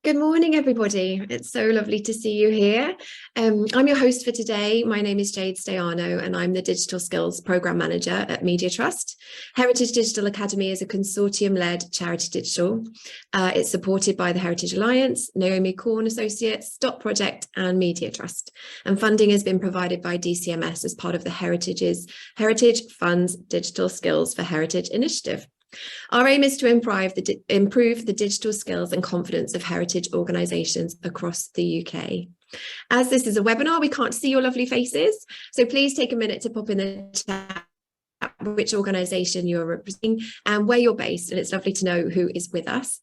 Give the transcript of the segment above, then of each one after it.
Good morning, everybody. It's so lovely to see you here. I'm your host for today. My name is Jade Stayano, and I'm the Digital Skills Programme Manager at Media Trust. Heritage Digital Academy is a consortium-led charity digital. It's supported by the Heritage Alliance, Naomi Corn Associates, Dot Project, and Media Trust. And funding has been provided by DCMS as part of the Heritage Fund's Digital Skills for Heritage initiative. Our aim is to improve the digital skills and confidence of heritage organisations across the UK. As this is a webinar, we can't see your lovely faces, so please take a minute to pop in the chat which organisation you're representing and where you're based, and it's lovely to know who is with us.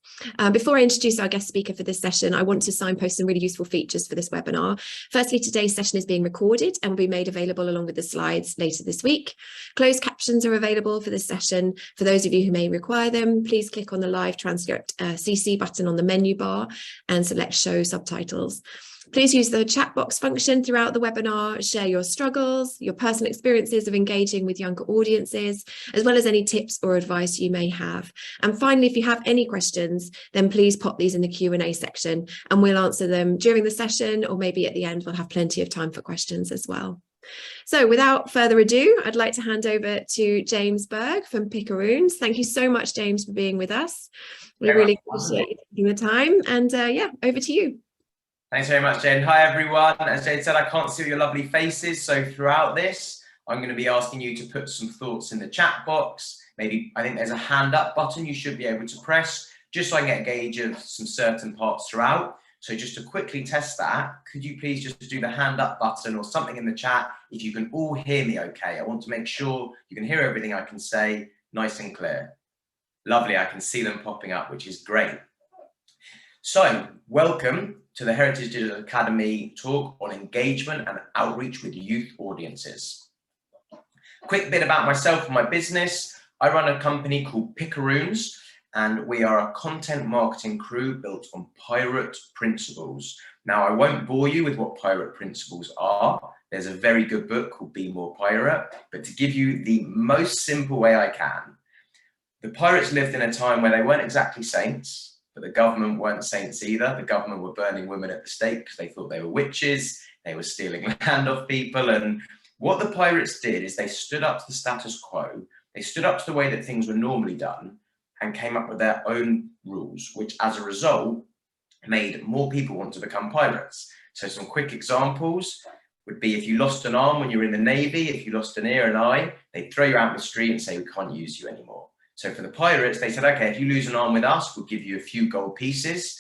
Before I introduce our guest speaker for this session, I want to signpost some really useful features for this webinar. Firstly, today's session is being recorded and will be made available along with the slides later this week. Closed captions are available for this session. For those of you who may require them, please click on the live transcript CC button on the menu bar and select show subtitles. Please use the chat box function throughout the webinar, share your struggles, your personal experiences of engaging with younger audiences, as well as any tips or advice you may have. And finally, if you have any questions, then please pop these in the Q&A section and we'll answer them during the session, or maybe at the end, we'll have plenty of time for questions as well. So without further ado, I'd like to hand over to James Berg from Pickeroons. Thank you so much, James, for being with us. We really appreciate you taking the time, and yeah, over to you. Thanks very much, Jane. Hi, everyone. As Jane said, I can't see your lovely faces. So throughout this, I'm going to be asking you to put some thoughts in the chat box. Maybe, I think there's a hand up button you should be able to press, just so I can get a gauge of some certain parts throughout. So just to quickly test that, could you please just do the hand up button or something in the chat if you can all hear me okay? I want to make sure you can hear everything I can say nice and clear. Lovely, I can see them popping up, which is great. So, welcome to the Heritage Digital Academy talk on engagement and outreach with youth audiences. Quick bit about myself and my business. I run a company called Pickeroons, and we are a content marketing crew built on pirate principles. Now, I won't bore you with what pirate principles are. There's a very good book called Be More Pirate, but to give you the most simple way I can, the pirates lived in a time where they weren't exactly saints, but the government weren't saints either. The government were burning women at the stake because they thought they were witches. They were stealing land off people. And what the pirates did is they stood up to the status quo. They stood up to the way that things were normally done and came up with their own rules, which as a result made more people want to become pirates. So some quick examples would be if you lost an arm when you were in the Navy, if you lost an ear and eye, they'd throw you out in the street and say, we can't use you anymore. So for the pirates, they said, okay, if you lose an arm with us, we'll give you a few gold pieces.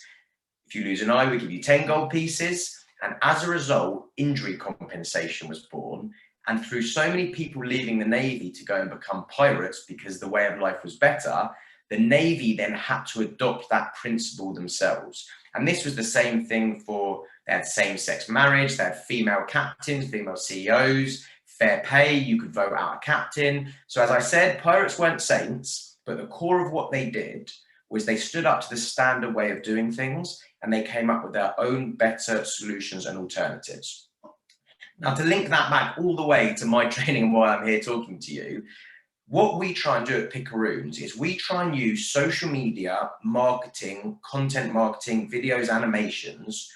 If you lose an eye, we'll give you 10 gold pieces. And as a result, injury compensation was born. And through so many people leaving the Navy to go and become pirates because the way of life was better, the Navy then had to adopt that principle themselves. And this was the same thing for, they had same-sex marriage, they had female captains, female CEOs, fair pay, you could vote out a captain. So as I said, pirates weren't saints, but the core of what they did was they stood up to the standard way of doing things and they came up with their own better solutions and alternatives. Now, to link that back all the way to my training and why I'm here talking to you, what we try and do at Pickeroons is we try and use social media, marketing, content marketing, videos, animations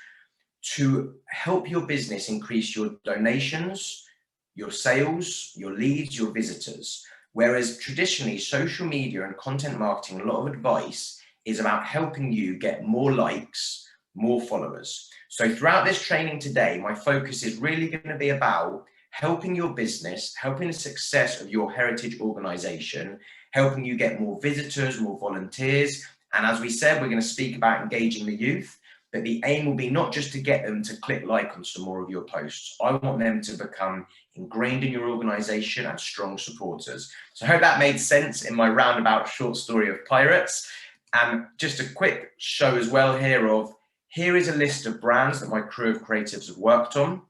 to help your business increase your donations, your sales, your leads, your visitors. Whereas traditionally, social media and content marketing, a lot of advice is about helping you get more likes, more followers. So throughout this training today, my focus is really going to be about helping your business, helping the success of your heritage organization, helping you get more visitors, more volunteers. And as we said, we're going to speak about engaging the youth. But the aim will be not just to get them to click like on some more of your posts. I want them to become ingrained in your organization and strong supporters. So I hope that made sense in my roundabout short story of pirates. And just a quick show as well here is a list of brands that my crew of creatives have worked on.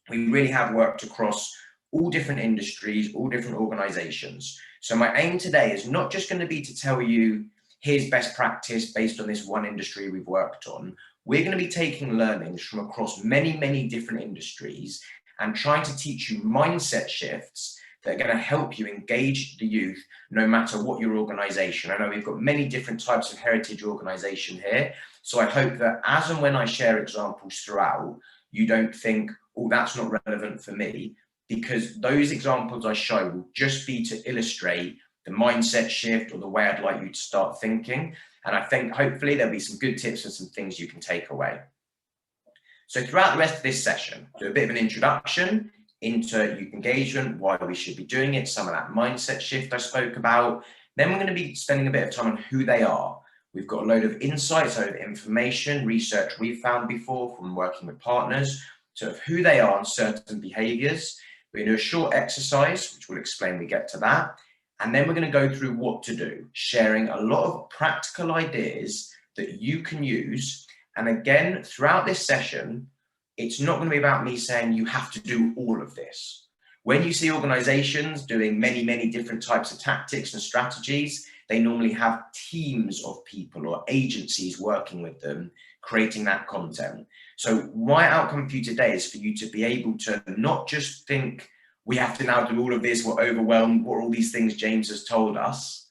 We really have worked across all different industries, all different organizations. So my aim today is not just going to be to tell you, here's best practice based on this one industry we've worked on. We're going to be taking learnings from across many, many different industries and trying to teach you mindset shifts that are going to help you engage the youth no matter what your organisation. I know we've got many different types of heritage organisation here, so I hope that as and when I share examples throughout, you don't think, oh, that's not relevant for me, because those examples I show will just be to illustrate the mindset shift or the way I'd like you to start thinking. And I think hopefully there'll be some good tips and some things you can take away. So throughout the rest of this session, do a bit of an introduction into youth engagement, why we should be doing it, some of that mindset shift I spoke about. Then we're going to be spending a bit of time on who they are. We've got a load of insights, a load of information, research we've found before from working with partners, sort of who they are and certain behaviours. We're going to do a short exercise, which will explain we get to that. And then we're going to go through what to do, sharing a lot of practical ideas that you can use. And again, throughout this session, it's not going to be about me saying you have to do all of this. When you see organizations doing many, many different types of tactics and strategies, they normally have teams of people or agencies working with them, creating that content. So my outcome for you today is for you to be able to not just think, we have to now do all of this, we're overwhelmed, what are all these things James has told us,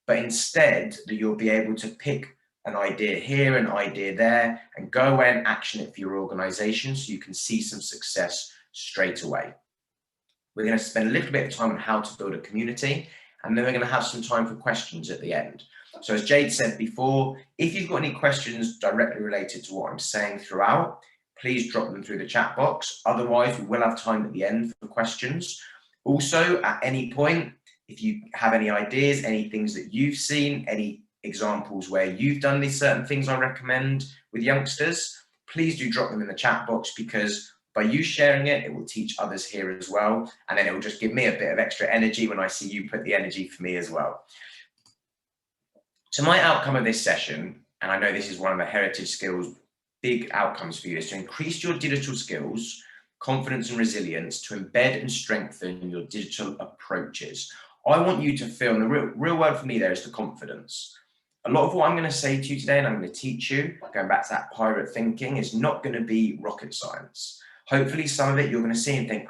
but instead that you'll be able to pick an idea here, an idea there, and go away and action it for your organization so you can see some success straight away. We're going to spend a little bit of time on how to build a community, and then we're going to have some time for questions at the end. So as Jade said before, if you've got any questions directly related to what I'm saying throughout, please drop them through the chat box. Otherwise, we will have time at the end for questions. Also, at any point, if you have any ideas, any things that you've seen, any examples where you've done these certain things I recommend with youngsters, please do drop them in the chat box, because by you sharing it, it will teach others here as well. And then it will just give me a bit of extra energy when I see you put the energy for me as well. So my outcome of this session, and I know this is one of the heritage skills big outcomes for you, is to increase your digital skills, confidence and resilience, to embed and strengthen your digital approaches. I want you to feel, and the real word for me there is the confidence. A lot of what I'm going to say to you today, and I'm going to teach you, going back to that pirate thinking, is not going to be rocket science. Hopefully some of it you're going to see and think,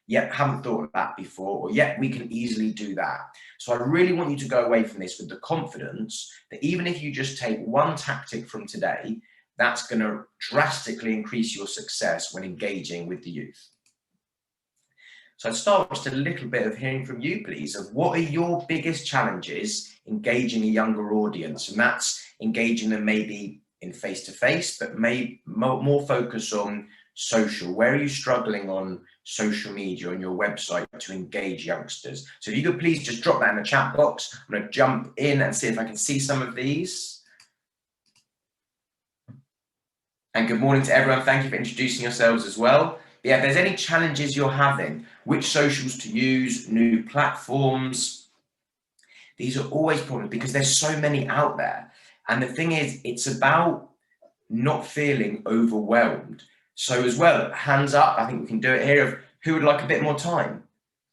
yep, haven't thought of that before, or yep, we can easily do that. So I really want you to go away from this with the confidence that even if you just take one tactic from today, that's going to drastically increase your success when engaging with the youth. So I'd start with just a little bit of hearing from you, please, of what are your biggest challenges engaging a younger audience? And that's engaging them maybe in face-to-face, but maybe more focus on social. Where are you struggling on social media, on your website, to engage youngsters? So if you could please just drop that in the chat box. I'm going to jump in and see if I can see some of these. And good morning to everyone. Thank you for introducing yourselves as well. But yeah, if there's any challenges you're having, which socials to use, new platforms, these are always problems because there's so many out there. And the thing is, it's about not feeling overwhelmed. So as well, hands up, I think we can do it here, of who would like a bit more time.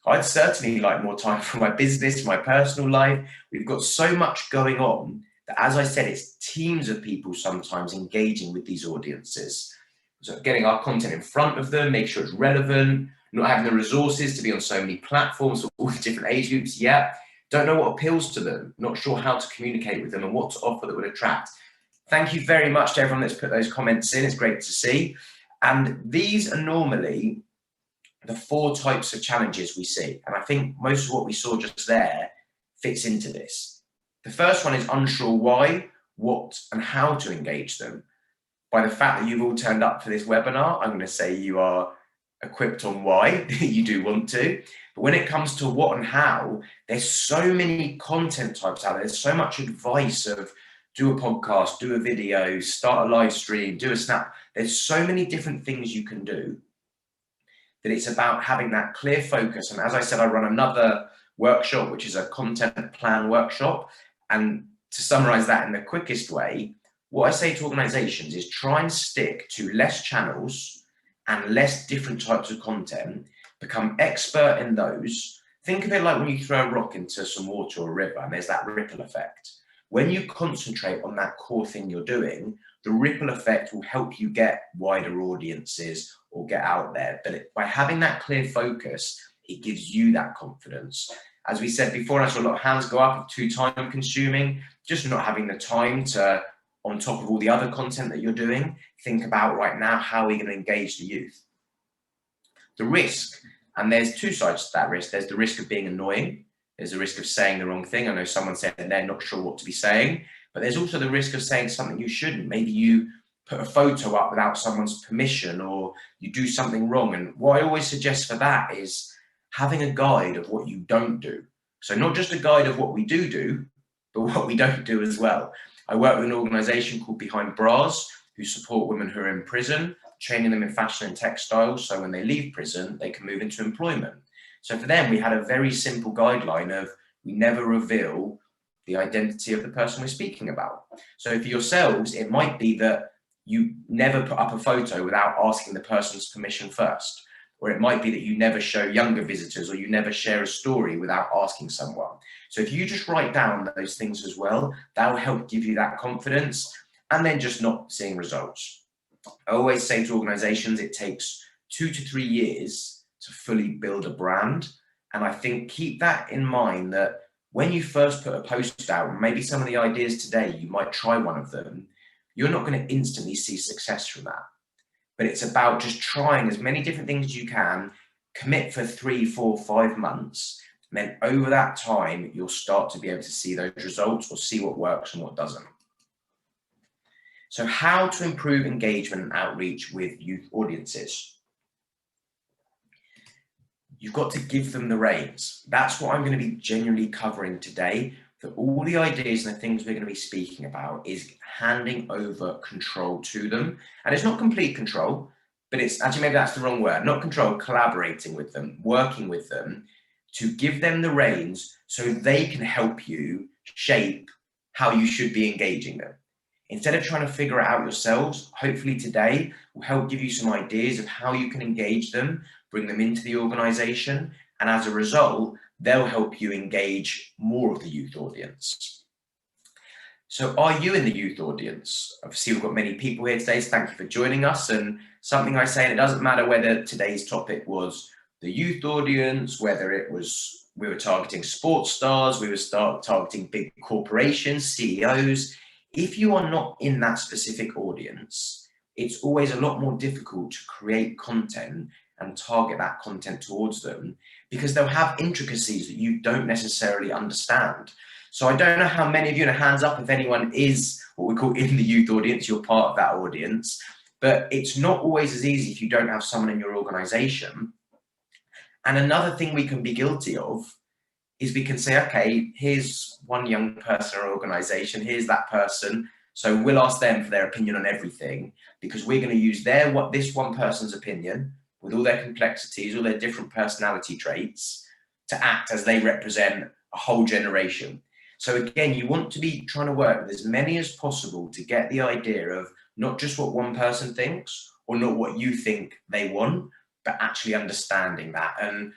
I'd certainly like more time for my business, my personal life. We've got so much going on that, as I said, it's teams of people sometimes engaging with these audiences. So getting our content in front of them, make sure it's relevant, not having the resources to be on so many platforms for all the different age groups yet. Don't know what appeals to them, not sure how to communicate with them and what to offer that would attract. Thank you very much to everyone that's put those comments in. It's great to see. And these are normally the 4 types of challenges we see. And I think most of what we saw just there fits into this. The first one is unsure why, what, and how to engage them. By the fact that you've all turned up for this webinar, I'm going to say you are equipped on why you do want to. But when it comes to what and how, there's so many content types out there. There's so much advice of do a podcast, do a video, start a live stream, do a snap. There's so many different things you can do that it's about having that clear focus. And as I said, I run another workshop, which is a content plan workshop. And to summarize that in the quickest way, what I say to organizations is try and stick to less channels and less different types of content, become expert in those. Think of it like when you throw a rock into some water or a river and there's that ripple effect. When you concentrate on that core thing you're doing, the ripple effect will help you get wider audiences or get out there. But by having that clear focus, it gives you that confidence. As we said before, and I saw a lot of hands go up, too time consuming, just not having the time to, on top of all the other content that you're doing, think about right now, how are we going to engage the youth? The risk, and there's two sides to that risk. There's the risk of being annoying. There's the risk of saying the wrong thing. I know someone said they're not sure what to be saying, but there's also the risk of saying something you shouldn't. Maybe you put a photo up without someone's permission, or you do something wrong. And what I always suggest for that is having a guide of what you don't do. So not just a guide of what we do, but what we don't do as well. I work with an organization called Behind Bras, who support women who are in prison, training them in fashion and textiles, so when they leave prison, they can move into employment. So for them, we had a very simple guideline of we never reveal the identity of the person we're speaking about. So for yourselves, it might be that you never put up a photo without asking the person's permission first. Or it might be that you never show younger visitors, or you never share a story without asking someone. So if you just write down those things as well, that will help give you that confidence, and then just not seeing results. I always say to organizations, it takes 2 to 3 years to fully build a brand. And I think keep that in mind, that when you first put a post out, maybe some of the ideas today, you might try one of them, you're not going to instantly see success from that. But it's about just trying as many different things as you can, commit for 3, 4, 5 months. And then over that time, you'll start to be able to see those results, or see what works and what doesn't. So how to improve engagement and outreach with youth audiences? You've got to give them the reins. That's what I'm going to be genuinely covering today. For all the ideas and the things we're going to be speaking about is handing over control to them. And it's not complete control, but it's actually, maybe that's the wrong word, not control, collaborating with them, working with them to give them the reins so they can help you shape how you should be engaging them. Instead of trying to figure it out yourselves, hopefully today will help give you some ideas of how you can engage them, bring them into the organization, and as a result, they'll help you engage more of the youth audience. So are you in the youth audience? Obviously, we've got many people here today, so thank you for joining us. And something I say, and it doesn't matter whether today's topic was the youth audience, whether it was we were targeting sports stars, we were targeting big corporations, CEOs. If you are not in that specific audience, it's always a lot more difficult to create content and target that content towards them, because they'll have intricacies that you don't necessarily understand. So I don't know how many of you, in a hands up, if anyone is what we call in the youth audience, you're part of that audience, but it's not always as easy if you don't have someone in your organization. And another thing we can be guilty of is we can say, okay, here's one young person or organization, here's that person. So we'll ask them for their opinion on everything, because we're going to use this one person's opinion with all their complexities, all their different personality traits, to act as they represent a whole generation. So again, you want to be trying to work with as many as possible to get the idea of not just what one person thinks, or not what you think they want, but actually understanding that. And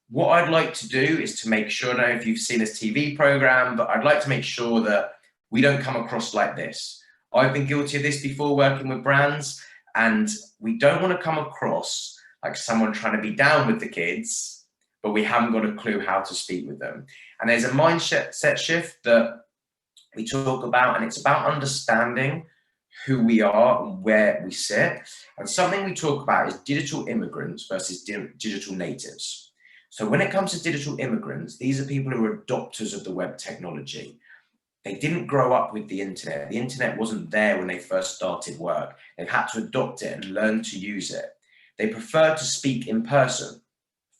what I'd like to do is to make sure, I don't know if you've seen this TV program, but I'd like to make sure that we don't come across like this. I've been guilty of this before working with brands, and we don't want to come across like someone trying to be down with the kids, but we haven't got a clue how to speak with them. And there's a mindset shift that we talk about, and it's about understanding who we are and where we sit. And something we talk about is digital immigrants versus digital natives. So when it comes to digital immigrants, these are people who are adopters of the web technology. They didn't grow up with the internet. The internet wasn't there when they first started work. They've had to adopt it and learn to use it. They prefer to speak in person,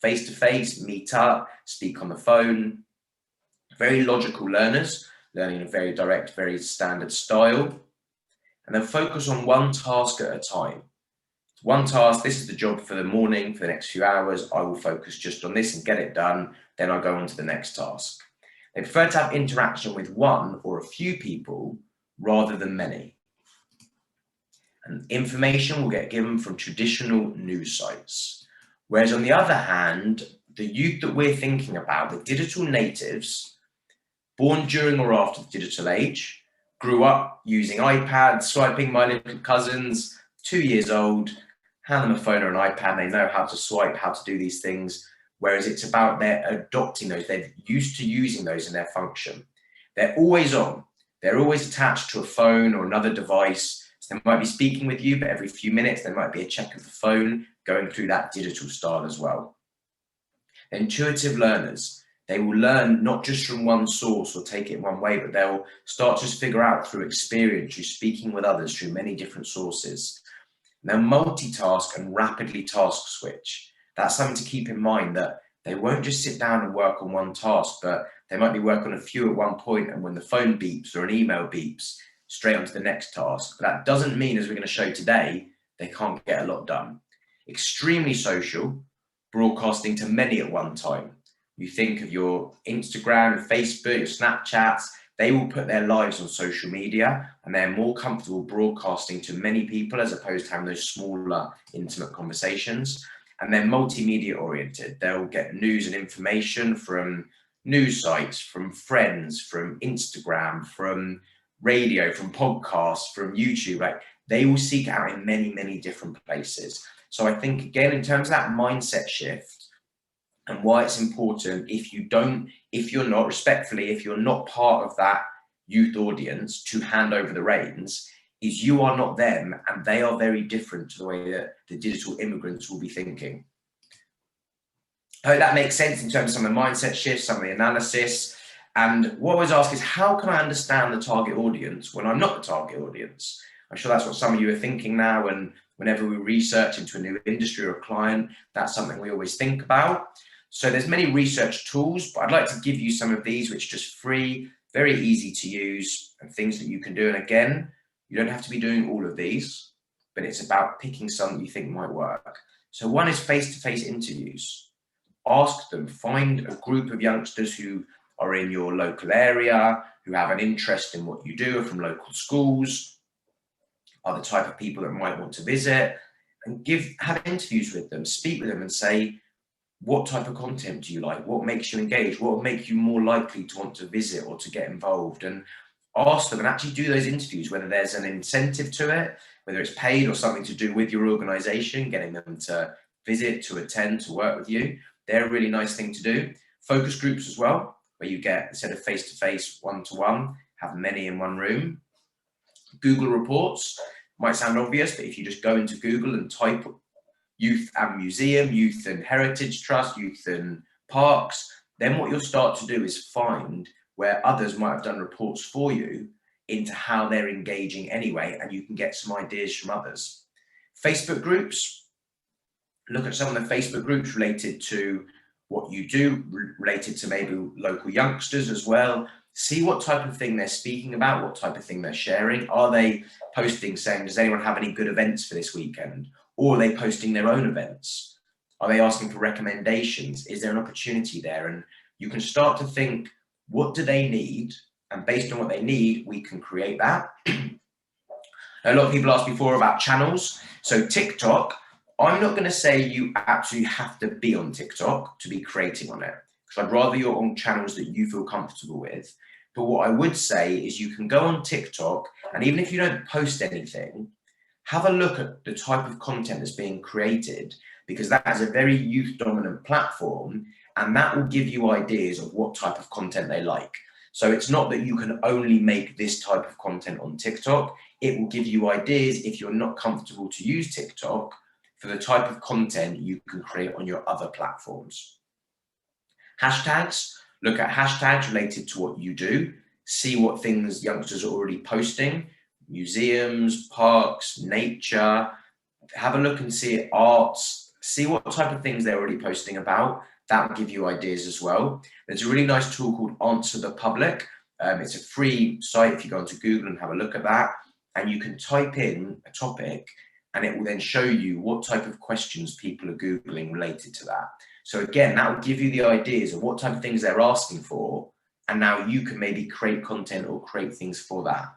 face to face, meet up, speak on the phone. Very logical learners, learning in a very direct, very standard style. And then focus on one task at a time. One task, this is the job for the morning, for the next few hours. I will focus just on this and get it done. Then I'll go on to the next task. They prefer to have interaction with one or a few people rather than many. And information will get given from traditional news sites. Whereas on the other hand, the youth that we're thinking about, the digital natives, born during or after the digital age, grew up using iPads, swiping. My little cousins, 2 years old, hand them a phone or an iPad, they know how to swipe, how to do these things. whereas it's about they're adopting those, they're used to using those in their function. They're always on, they're always attached to a phone or another device. So they might be speaking with you, but every few minutes there might be a check of the phone going through that digital style as well. Intuitive learners, they will learn not just from one source or take it one way, but they'll start to figure out through experience, through speaking with others, through many different sources. They'll multitask and rapidly task switch. That's something to keep in mind, that they won't just sit down and work on one task, but they might be working on a few at one point, and when the phone beeps or an email beeps, straight onto the next task. But that doesn't mean, as we're going to show today, they can't get a lot done. Extremely social, broadcasting to many at one time. You think of your Instagram, Facebook, your Snapchats, they will put their lives on social media, and they're more comfortable broadcasting to many people as opposed to having those smaller, intimate conversations. And they're multimedia oriented. They'll get news and information from news sites, from friends, from Instagram, from radio, from podcasts, from YouTube. Like, they will seek out in many, many different places. So I think, again, in terms of that mindset shift and why it's important, if you're not, respectfully, if you're not part of that youth audience to hand over the reins, is you are not them, and they are very different to the way that the digital immigrants will be thinking. I hope that makes sense in terms of some of the mindset shifts, some of the analysis. And what I always ask is, how can I understand the target audience when I'm not the target audience? I'm sure that's what some of you are thinking now, and whenever we research into a new industry or a client, that's something we always think about. So there's many research tools, but I'd like to give you some of these, which are just free, very easy to use, and things that you can do. And again, you don't have to be doing all of these, but it's about picking some that you think might work. So one is face-to-face interviews. Ask them, find a group of youngsters who are in your local area, who have an interest in what you do, are from local schools, are the type of people that might want to visit, and have interviews with them, speak with them and say, what type of content do you like? What makes you engage? What will make you more likely to want to visit or to get involved? And ask them and actually do those interviews, whether there's an incentive to it, whether it's paid or something to do with your organization, getting them to visit, to attend, to work with you. They're a really nice thing to do. Focus groups as well, where you get, instead of face-to-face, one-to-one, have many in one room. Google reports might sound obvious, but if you just go into Google and type youth and museum, youth and heritage trust, youth and parks, then what you'll start to do is find where others might have done reports for you into how they're engaging anyway, and you can get some ideas from others. Facebook groups, look at some of the Facebook groups related to what you do, related to maybe local youngsters as well. See what type of thing they're speaking about, what type of thing they're sharing. Are they posting saying, does anyone have any good events for this weekend? Or are they posting their own events? Are they asking for recommendations? Is there an opportunity there? And you can start to think, what do they need? And based on what they need, we can create that. A lot of people asked before about channels. So TikTok, I'm not going to say you absolutely have to be on TikTok to be creating on it, because I'd rather you're on channels that you feel comfortable with. But what I would say is you can go on TikTok, and even if you don't post anything, have a look at the type of content that's being created, because that is a very youth dominant platform, and that will give you ideas of what type of content they like. So it's not that you can only make this type of content on TikTok. It will give you ideas, if you're not comfortable to use TikTok, for the type of content you can create on your other platforms. Hashtags, look at hashtags related to what you do. See what things youngsters are already posting. Museums, parks, nature. Have a look and see arts. See what type of things they're already posting about. That will give you ideas as well. There's a really nice tool called Answer the Public. It's a free site. If you go onto Google and have a look at that, and you can type in a topic, and it will then show you what type of questions people are Googling related to that. So again, that will give you the ideas of what type of things they're asking for, and now you can maybe create content or create things for that.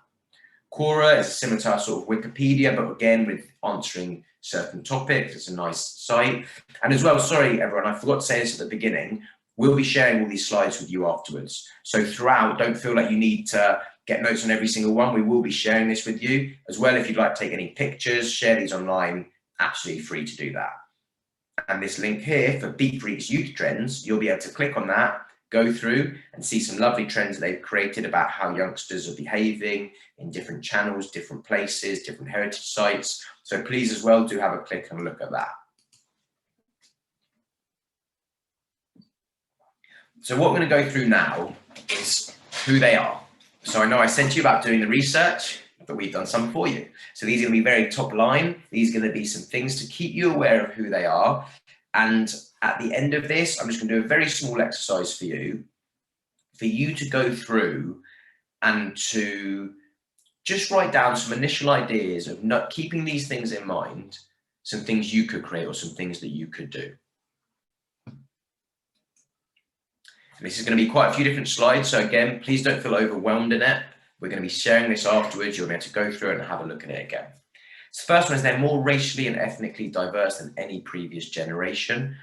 Quora is similar to our sort of Wikipedia, but again, with answering certain topics. It's a nice site. And as well, sorry, everyone, I forgot to say this at the beginning, we'll be sharing all these slides with you afterwards. So throughout, don't feel like you need to get notes on every single one. We will be sharing this with you as well. If you'd like to take any pictures, share these online, absolutely free to do that. And this link here for Beat Freaks Youth Trends, you'll be able to click on that, go through and see some lovely trends that they've created about how youngsters are behaving in different channels, different places, different heritage sites. So please as well do have a click and look at that. So what we're going to go through now is who they are. So I know I said to you about doing the research, but we've done some for you. So these are going to be very top line. These are going to be some things to keep you aware of who they are. And at the end of this, I'm just going to do a very small exercise for you to go through and to just write down some initial ideas of not keeping these things in mind, some things you could create or some things that you could do. And this is going to be quite a few different slides. So again, please don't feel overwhelmed in it. We're going to be sharing this afterwards. You'll be able to go through it and have a look at it again. So the first one is they're more racially and ethnically diverse than any previous generation.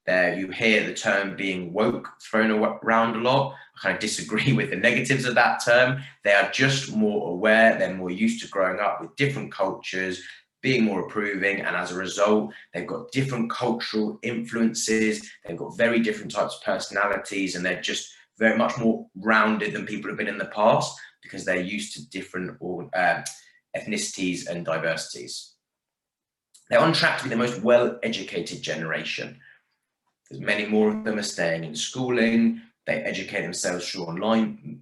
There you hear the term being woke thrown around a lot. I kind of disagree with the negatives of that term. They are just more aware. They're more used to growing up with different cultures, being more approving, and as a result, they've got different cultural influences. They've got very different types of personalities, and they're just very much more rounded than people have been in the past because they're used to different ethnicities and diversities. They're on track to be the most well-educated generation. There's many more of them are staying in schooling. They educate themselves through online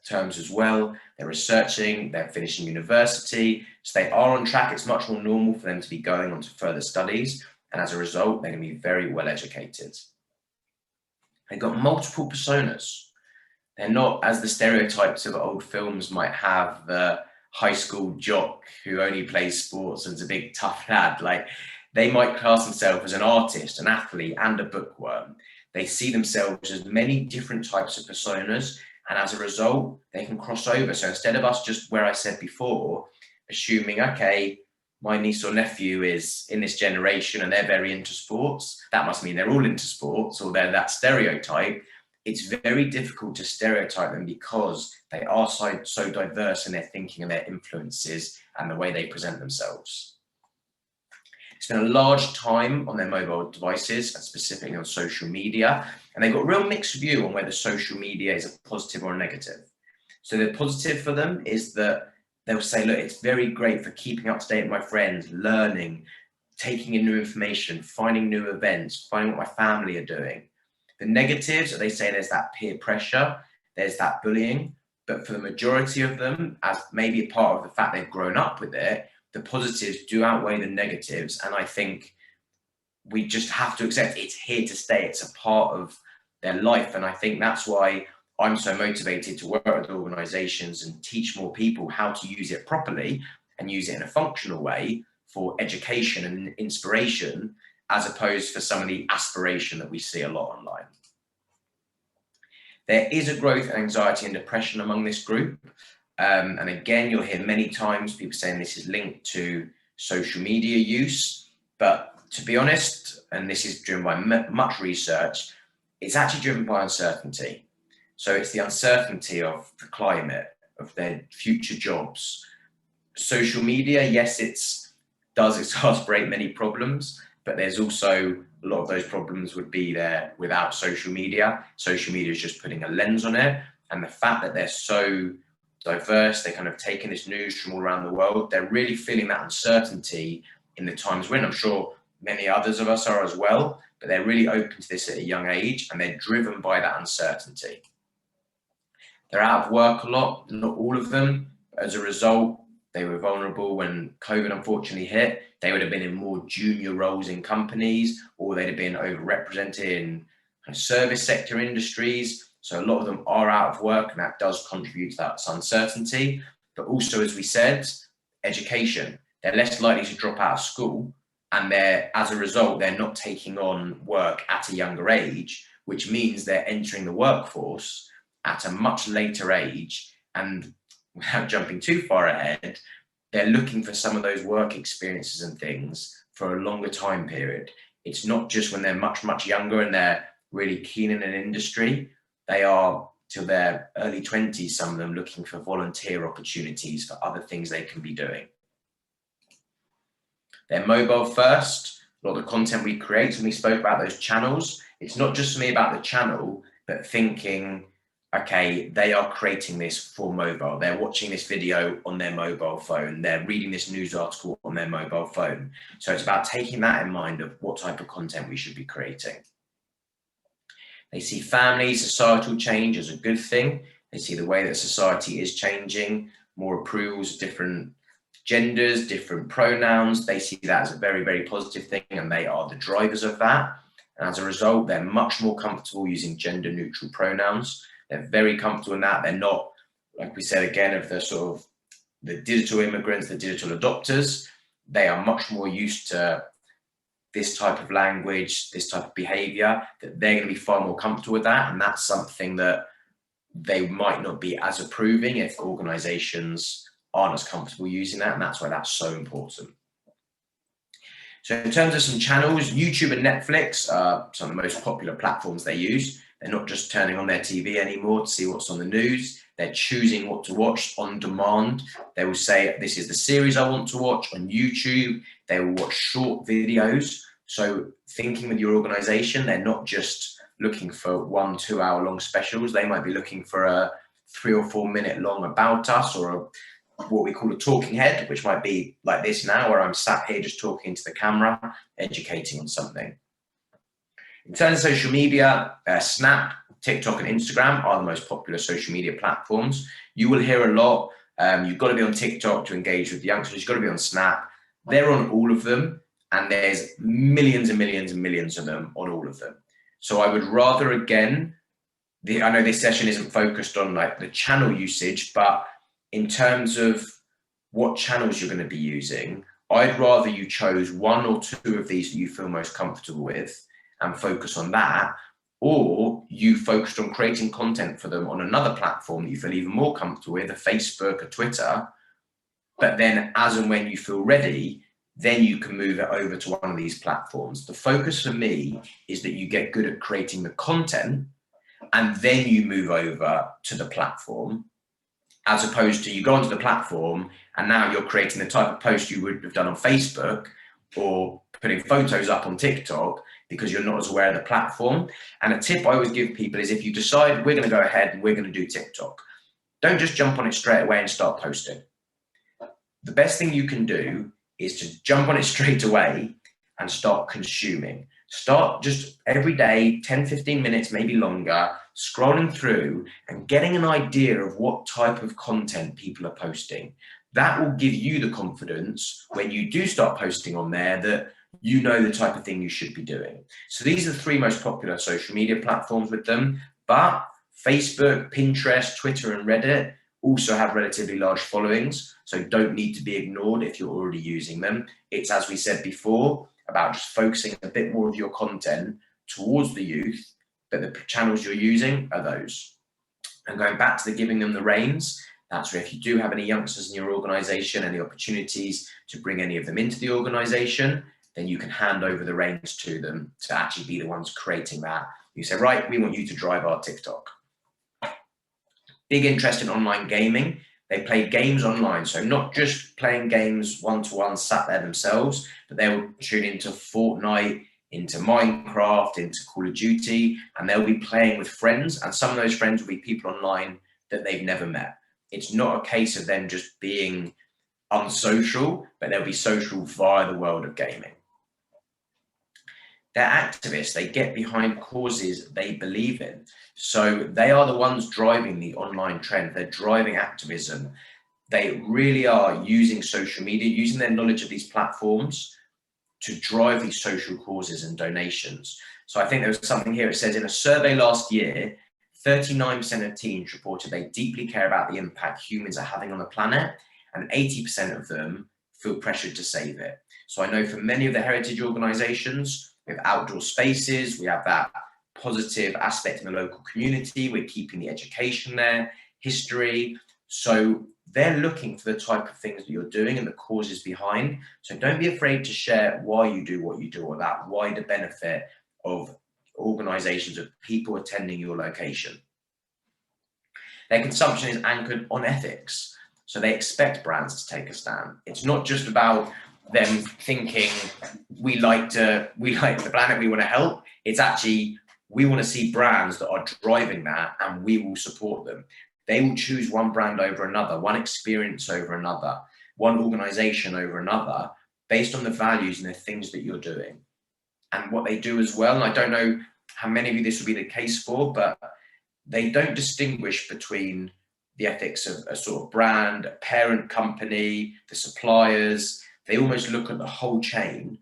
terms as well. They're researching, they're finishing university. So they are on track. It's much more normal for them to be going on to further studies. And as a result, they're going to be very well educated. They've got multiple personas. They're not, as the stereotypes of old films might have, the high school jock who only plays sports and is a big tough lad. Like, they might class themselves as an artist, an athlete, and a bookworm. They see themselves as many different types of personas, and as a result, they can cross over. So instead of us just, where I said before, assuming, okay, my niece or nephew is in this generation and they're very into sports, that must mean they're all into sports, or they're that stereotype. It's very difficult to stereotype them because they are so diverse in their thinking and their influences and the way they present themselves. Spend a large time on their mobile devices and specifically on social media, and they've got a real mixed view on whether social media is a positive or a negative. So the positive for them is that they'll say, look, it's very great for keeping up to date with my friends, learning, taking in new information, finding new events, finding what my family are doing. The negatives, they say there's that peer pressure, there's that bullying, but for the majority of them, as maybe a part of the fact they've grown up with it, the positives do outweigh the negatives. And I think we just have to accept it's here to stay. It's a part of their life. And I think that's why I'm so motivated to work with organizations and teach more people how to use it properly and use it in a functional way for education and inspiration, as opposed for some of the aspiration that we see a lot online. There is a growth in anxiety and depression among this group. And again, you'll hear many times people saying this is linked to social media use, but to be honest, and this is driven by much research, it's actually driven by uncertainty. So it's the uncertainty of the climate, of their future jobs. Social media, yes, it does exacerbate many problems, but there's also a lot of those problems would be there without social media. Social media is just putting a lens on it. And the fact that they're so diverse, they're kind of taking this news from all around the world, they're really feeling that uncertainty in the times we're in. I'm sure many others of us are as well, but they're really open to this at a young age and they're driven by that uncertainty. They're out of work a lot, not all of them. As a result, they were vulnerable when COVID unfortunately hit. They would have been in more junior roles in companies, or they'd have been overrepresented in service sector industries. So a lot of them are out of work, and that does contribute to that uncertainty. But also, as we said, education. They're less likely to drop out of school, and as a result, they're not taking on work at a younger age, which means they're entering the workforce at a much later age. And without jumping too far ahead, they're looking for some of those work experiences and things for a longer time period. It's not just when they're much, much younger and they're really keen in an industry. They are till their early 20s, some of them looking for volunteer opportunities for other things they can be doing. They're mobile first. a lot of the content we create. When we spoke about those channels, it's not just for me about the channel, but thinking, okay, they are creating this for mobile. They're watching this video on their mobile phone. They're reading this news article on their mobile phone. So it's about taking that in mind of what type of content we should be creating. They see family, societal change as a good thing. They see the way that society is changing, more approvals, different genders, different pronouns. They see that as a very, very positive thing, and they are the drivers of that. And as a result, they're much more comfortable using gender neutral pronouns. They're very comfortable in that. They're not, like we said again, of the sort of the digital immigrants, the digital adopters. They are much more used to this type of language, this type of behavior, that they're going to be far more comfortable with that. And that's something that they might not be as approving if organizations aren't as comfortable using that. And that's why that's so important. So in terms of some channels, YouTube and Netflix are some of the most popular platforms they use. They're not just turning on their TV anymore to see what's on the news. They're choosing what to watch on demand. They will say, this is the series I want to watch on YouTube. They will watch short videos. So thinking with your organization, they're not just looking for 1-2 hour long specials. They might be looking for a 3 or 4 minute long about us, or what we call a talking head, which might be like this now, where I'm sat here just talking to the camera, educating on something. In terms of social media, Snap, TikTok and Instagram are the most popular social media platforms. You will hear a lot, you've got to be on TikTok to engage with the youngsters, you've got to be on Snap. They're on all of them, and there's millions and millions and millions of them on all of them. So I would rather, again, I know this session isn't focused on like the channel usage, but in terms of what channels you're going to be using, I'd rather you chose 1 or 2 of these that you feel most comfortable with and focus on that, or you focused on creating content for them on another platform that you feel even more comfortable with, a Facebook, a Twitter, but then as and when you feel ready, then you can move it over to one of these platforms. The focus for me is that you get good at creating the content and then you move over to the platform, as opposed to you go onto the platform and now you're creating the type of post you would have done on Facebook or putting photos up on TikTok because you're not as aware of the platform. And a tip I always give people is, if you decide we're going to go ahead and we're going to do TikTok, don't just jump on it straight away and start posting. The best thing you can do is to jump on it straight away and start consuming. Start just every day, 10, 15 minutes, maybe longer, scrolling through and getting an idea of what type of content people are posting. That will give you the confidence when you do start posting on there that you know the type of thing you should be doing. So these are the 3 most popular social media platforms with them, but Facebook, Pinterest, Twitter, and Reddit also have relatively large followings, so don't need to be ignored if you're already using them. It's, as we said before, about just focusing a bit more of your content towards the youth, but the channels you're using are those. And going back to the giving them the reins, that's where if you do have any youngsters in your organization, any opportunities to bring any of them into the organization, then you can hand over the reins to them to actually be the ones creating that. You say, right, we want you to drive our TikTok. Big interest in online gaming. They play games online, so not just playing games one-to-one sat there themselves, but they'll tune into Fortnite, into Minecraft, into Call of Duty, and they'll be playing with friends, and some of those friends will be people online that they've never met. It's not a case of them just being unsocial, but they'll be social via the world of gaming. They're activists. They get behind causes they believe in. So they are the ones driving the online trend. They're driving activism. They really are using social media, using their knowledge of these platforms to drive these social causes and donations. So I think there was something here. It says in a survey last year, 39% of teens reported they deeply care about the impact humans are having on the planet, and 80% of them feel pressured to save it. So I know for many of the heritage organizations, we have outdoor spaces, we have that positive aspect in the local community, we're keeping the education there, history. So they're looking for the type of things that you're doing and the causes behind. So don't be afraid to share why you do what you do, or that wider benefit of organizations, of people attending your location. Their consumption is anchored on ethics. So they expect brands to take a stand. It's not just about them thinking we like the planet, we want to help. It's actually, we want to see brands that are driving that, and we will support them. They will choose one brand over another, one experience over another, one organization over another, based on the values and the things that you're doing. And what they do as well, and I don't know how many of you this will be the case for, but they don't distinguish between the ethics of a sort of brand, a parent company, the suppliers. They almost look at the whole chain.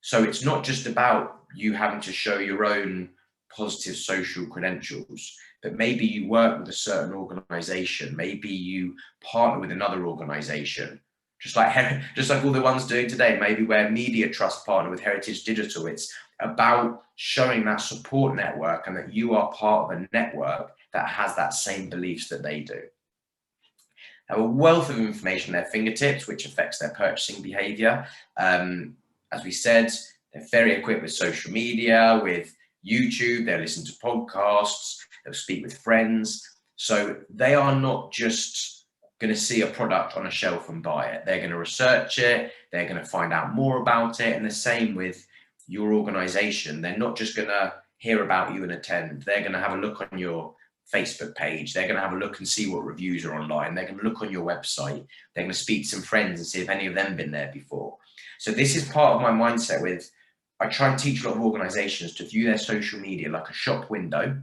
So it's not just about you having to show your own positive social credentials, but maybe you work with a certain organization, maybe you partner with another organization, just like all the ones doing today, maybe where Media Trust partner with Heritage Digital. It's about showing that support network and that you are part of a network that has that same beliefs that they do. Have a wealth of information at their fingertips, which affects their purchasing behavior. As we said, they're very equipped with social media, with YouTube, they'll listen to podcasts, they'll speak with friends. So they are not just going to see a product on a shelf and buy it. They're going to research it, they're going to find out more about it. And the same with your organization. They're not just going to hear about you and attend. They're going to have a look on your Facebook page. They're going to have a look and see what reviews are online. They're going to look on your website. They're going to speak to some friends and see if any of them been there before. So this is part of my mindset with, I try and teach a lot of organizations to view their social media like a shop window,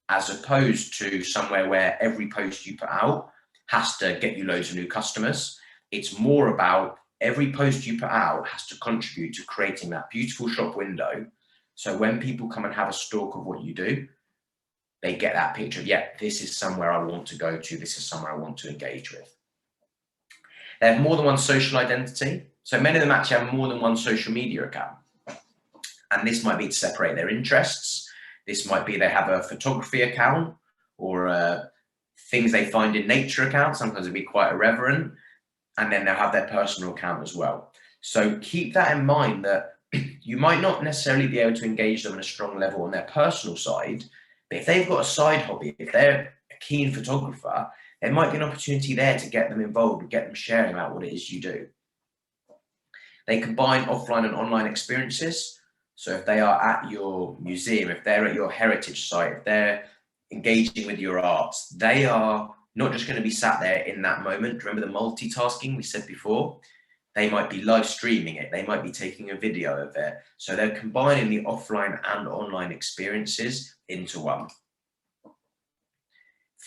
as opposed to somewhere where every post you put out has to get you loads of new customers. It's more about every post you put out has to contribute to creating that beautiful shop window. So when people come and have a stalk of what you do, they get that picture of, yeah, this is somewhere I want to go to. This is somewhere I want to engage with. They have more than one social identity. So many of them actually have more than one social media account. And this might be to separate their interests. This might be they have a photography account or things they find in nature account. Sometimes it'll be quite irreverent. And then they'll have their personal account as well. So keep that in mind, that you might not necessarily be able to engage them on a strong level on their personal side, but if they've got a side hobby, if they're a keen photographer, there might be an opportunity there to get them involved and get them sharing about what it is you do. They combine offline and online experiences. So if they are at your museum, if they're at your heritage site, if they're engaging with your arts, they are not just going to be sat there in that moment. Remember the multitasking we said before? They might be live streaming it. They might be taking a video of it. So they're combining the offline and online experiences into one.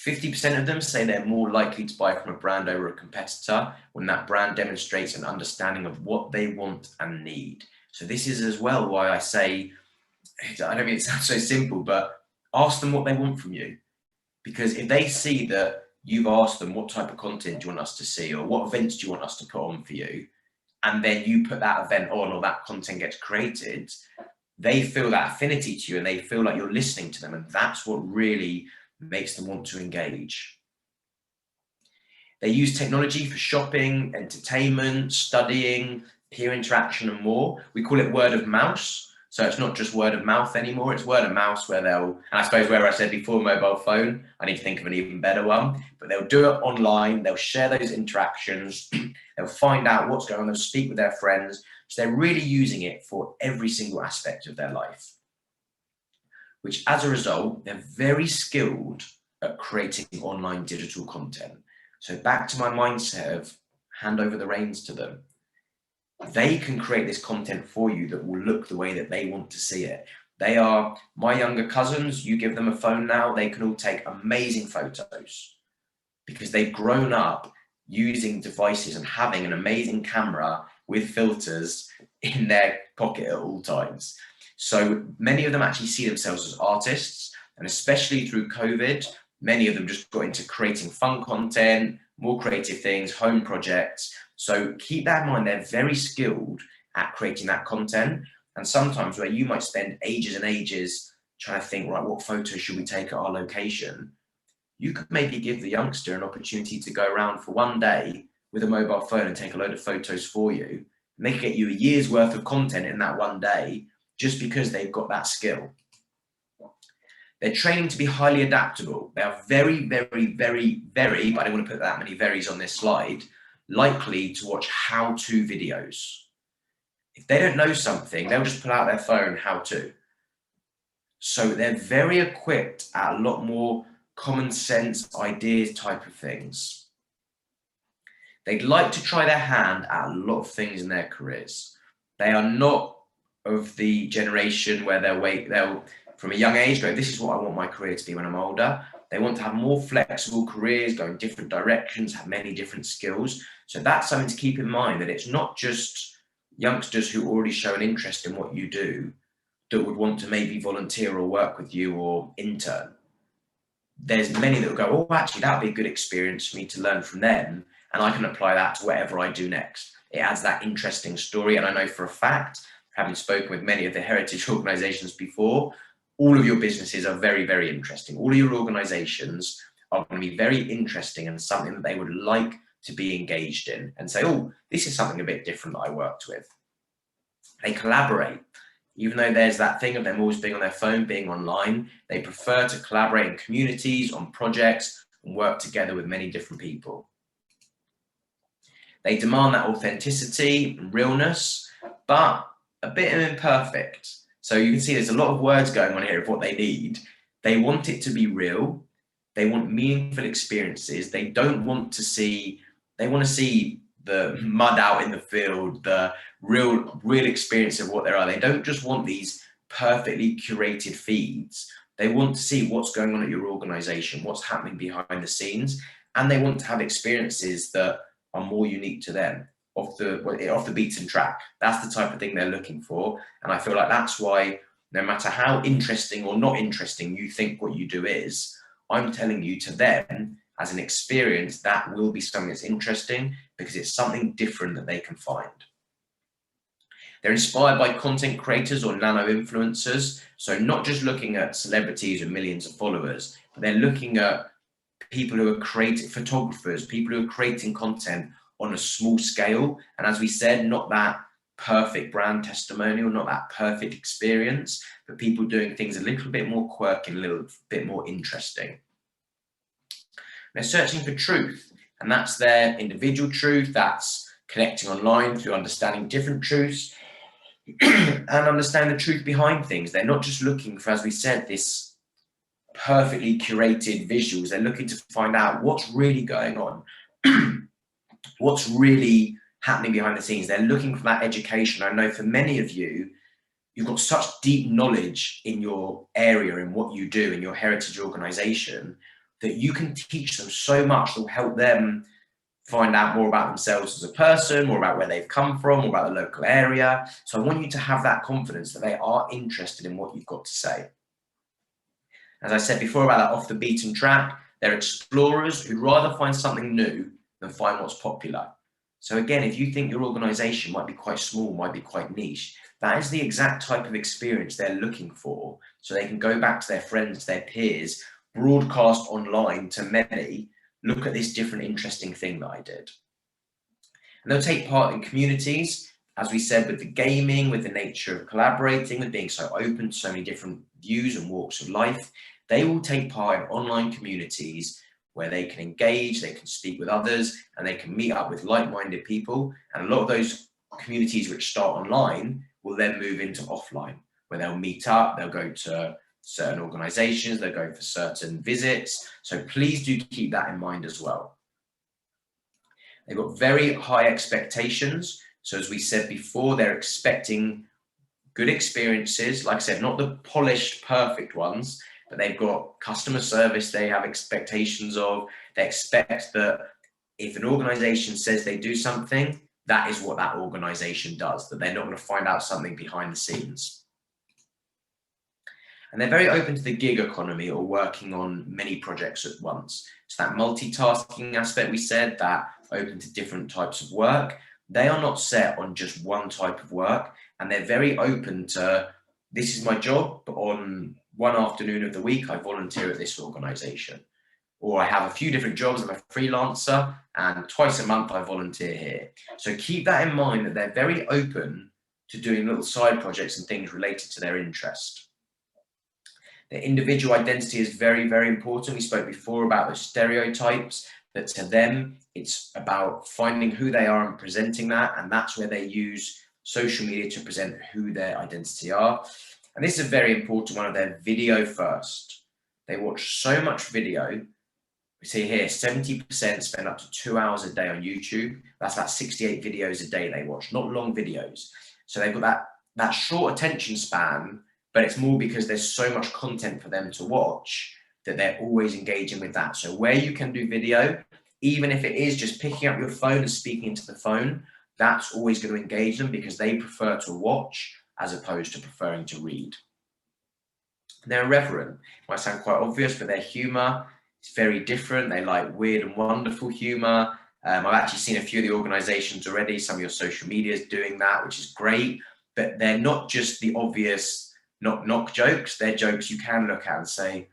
50% of them say they're more likely to buy from a brand over a competitor when that brand demonstrates an understanding of what they want and need. So this is as well why I say, I don't mean it sounds so simple, but ask them what they want from you. Because if they see that you've asked them what type of content do you want us to see, or what events do you want us to put on for you, and then you put that event on or that content gets created, they feel that affinity to you and they feel like you're listening to them. And that's what really makes them want to engage. They use technology for shopping, entertainment, studying, peer interaction, and more. We call it word of mouth. So it's not just word of mouth anymore, it's word of mouth where they'll, and I suppose where I said before mobile phone, I need to think of an even better one, but they'll do it online, they'll share those interactions, they'll find out what's going on, they'll speak with their friends. So they're really using it for every single aspect of their life, which as a result, they're very skilled at creating online digital content. So back to my mindset of hand over the reins to them. They can create this content for you that will look the way that they want to see it. They are my younger cousins. You give them a phone now, they can all take amazing photos because they've grown up using devices and having an amazing camera with filters in their pocket at all times. So many of them actually see themselves as artists, and especially through COVID, many of them just got into creating fun content, more creative things, home projects. So keep that in mind, they're very skilled at creating that content. And sometimes where you might spend ages and ages trying to think, right, what photos should we take at our location? You could maybe give the youngster an opportunity to go around for one day with a mobile phone and take a load of photos for you. And they could get you a year's worth of content in that one day just because they've got that skill. They're training to be highly adaptable. They are very, very, very, very, but I don't want to put that many verys on this slide, likely to watch how-to videos. If they don't know something, they'll just pull out their phone, how to. So they're very equipped at a lot more common sense ideas type of things. They'd like to try their hand at a lot of things in their careers. They are not of the generation where they'll from a young age go, this is what I want my career to be when I'm older. They want to have more flexible careers, go in different directions, have many different skills. So that's something to keep in mind, that it's not just youngsters who already show an interest in what you do that would want to maybe volunteer or work with you or intern. There's many that will go, oh, actually, that'd be a good experience for me to learn from them, and I can apply that to whatever I do next. It adds that interesting story. And I know for a fact, having spoken with many of the heritage organizations before, all of your businesses are very, very interesting. All of your organizations are going to be very interesting and something that they would like to be engaged in and say, oh, this is something a bit different that I worked with. They collaborate. Even though there's that thing of them always being on their phone, being online, they prefer to collaborate in communities, on projects, and work together with many different people. They demand that authenticity and realness, but a bit imperfect. So you can see there's a lot of words going on here of what they need. They want it to be real. They want meaningful experiences. They don't want to see, they want to see the mud out in the field, the real experience of what there are. They don't just want these perfectly curated feeds. They want to see what's going on at your organization, what's happening behind the scenes, and they want to have experiences that are more unique to them, off the beaten track. That's the type of thing they're looking for. And I feel like that's why, no matter how interesting or not interesting you think what you do is, I'm telling you, to them as an experience, that will be something that's interesting because it's something different that they can find. They're inspired by content creators or nano influencers. So not just looking at celebrities with millions of followers, but they're looking at people who are creating, photographers, people who are creating content on a small scale. And as we said, not that perfect brand testimonial, not that perfect experience, but people doing things a little bit more quirky, a little bit more interesting. They're searching for truth, and that's their individual truth. That's connecting online through understanding different truths and understanding the truth behind things. They're not just looking for, as we said, this perfectly curated visuals. They're looking to find out what's really going on, what's really happening behind the scenes. They're looking for that education. I know for many of you, you've got such deep knowledge in your area, in what you do, in your heritage organization, that you can teach them so much that will help them find out more about themselves as a person, more about where they've come from, more about the local area. So I want you to have that confidence that they are interested in what you've got to say. As I said before about that off the beaten track, they're explorers who'd rather find something new than find what's popular. So again, if you think your organization might be quite small, might be quite niche, that is the exact type of experience they're looking for. So they can go back to their friends, their peers, broadcast online to many, look at this different, interesting thing that I did. And they'll take part in communities, as we said, with the gaming, with the nature of collaborating, with being so open to so many different views and walks of life. They will take part in online communities where they can engage, they can speak with others, and they can meet up with like-minded people. And a lot of those communities which start online will then move into offline, where they'll meet up, they'll go to certain organizations, they'll go for certain visits. So please do keep that in mind as well. They've got very high expectations. So as we said before, they're expecting good experiences. Like I said, not the polished, perfect ones, but they've got customer service they have expectations of. They expect that if an organization says they do something, that is what that organization does, that they're not going to find out something behind the scenes. And they're very open to the gig economy or working on many projects at once. So that multitasking aspect we said, that open to different types of work, they are not set on just one type of work. And they're very open to, this is my job, but on one afternoon of the week, I volunteer at this organization. Or I have a few different jobs, I'm a freelancer, and twice a month I volunteer here. So keep that in mind, that they're very open to doing little side projects and things related to their interest. Their individual identity is very, very important. We spoke before about those stereotypes. that to them, it's about finding who they are and presenting that. And that's where they use social media to present who their identity are. And this is a very important one of their video first. They watch so much video. We see here 70% spend up to 2 hours a day on YouTube. That's about 68 videos a day they watch, not long videos. So they've got that short attention span, but it's more because there's so much content for them to watch that they're always engaging with that. So where you can do video, even if it is just picking up your phone and speaking into the phone, that's always going to engage them because they prefer to watch as opposed to preferring to read. They're irreverent. It might sound quite obvious, but their humor is very different. They like weird and wonderful humor. I've actually seen a few of the organizations already. Some of your social media is doing that, which is great, but they're not just the obvious knock jokes. They're jokes you can look at and say,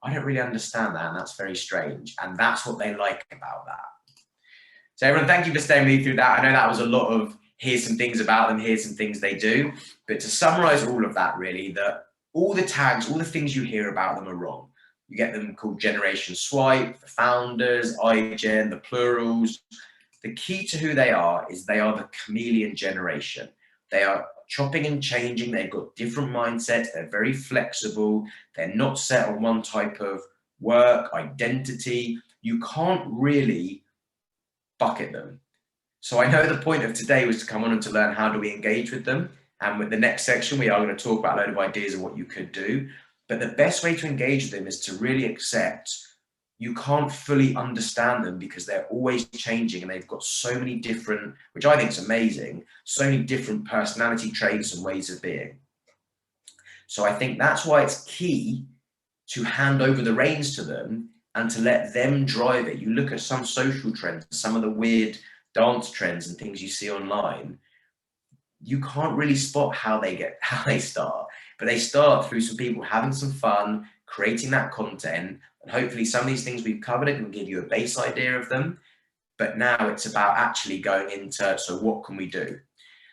I don't really understand that, and that's very strange. And that's what they like about that. So everyone, thank you for staying with me through that. I know that was a lot of here's some things about them, here's some things they do. But to summarize all of that, really, that all the tags, all the things you hear about them are wrong. You get them called Generation Swipe, the founders, iGen, the plurals. The key to who they are is they are the chameleon generation. They are chopping and changing. They've got different mindsets. They're very flexible. They're not set on one type of work, identity. You can't really bucket them. So I know the point of today was to come on and to learn how do we engage with them. And with the next section, we are going to talk about a load of ideas of what you could do. But the best way to engage with them is to really accept you can't fully understand them because they're always changing and they've got so many different, which I think is amazing, so many different personality traits and ways of being. So I think that's why it's key to hand over the reins to them and to let them drive it. You look at some social trends, some of the weird dance trends and things you see online, you can't really spot how they start, but they start through some people having some fun, creating that content, and hopefully some of these things we've covered it can give you a base idea of them. But now it's about actually going into, so what can we do?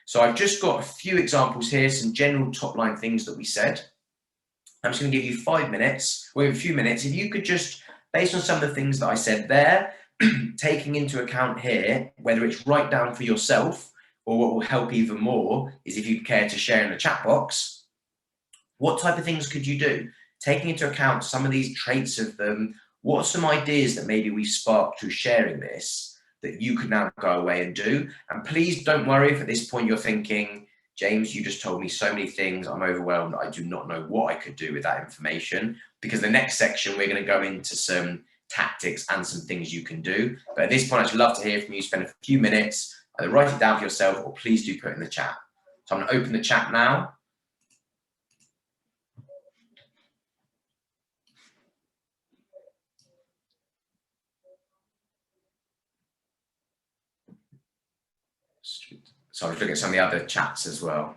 So I've just got a few examples here, some general top line things that we said. I'm just going to give you 5 minutes, or a few minutes. If you could just, based on some of the things that I said there, taking into account here, whether it's write down for yourself, or what will help even more is if you care to share in the chat box, what type of things could you do? Taking into account some of these traits of them, what are some ideas that maybe we sparked through sharing this that you could now go away and do? And please don't worry if at this point you're thinking, James, you just told me so many things, I'm overwhelmed, I do not know what I could do with that information, because the next section we're going to go into some tactics and some things you can do. But at this point, I'd love to hear from you, spend a few minutes, either write it down for yourself or please do put it in the chat. So I'm going to open the chat now. So I'll look at some of the other chats as well.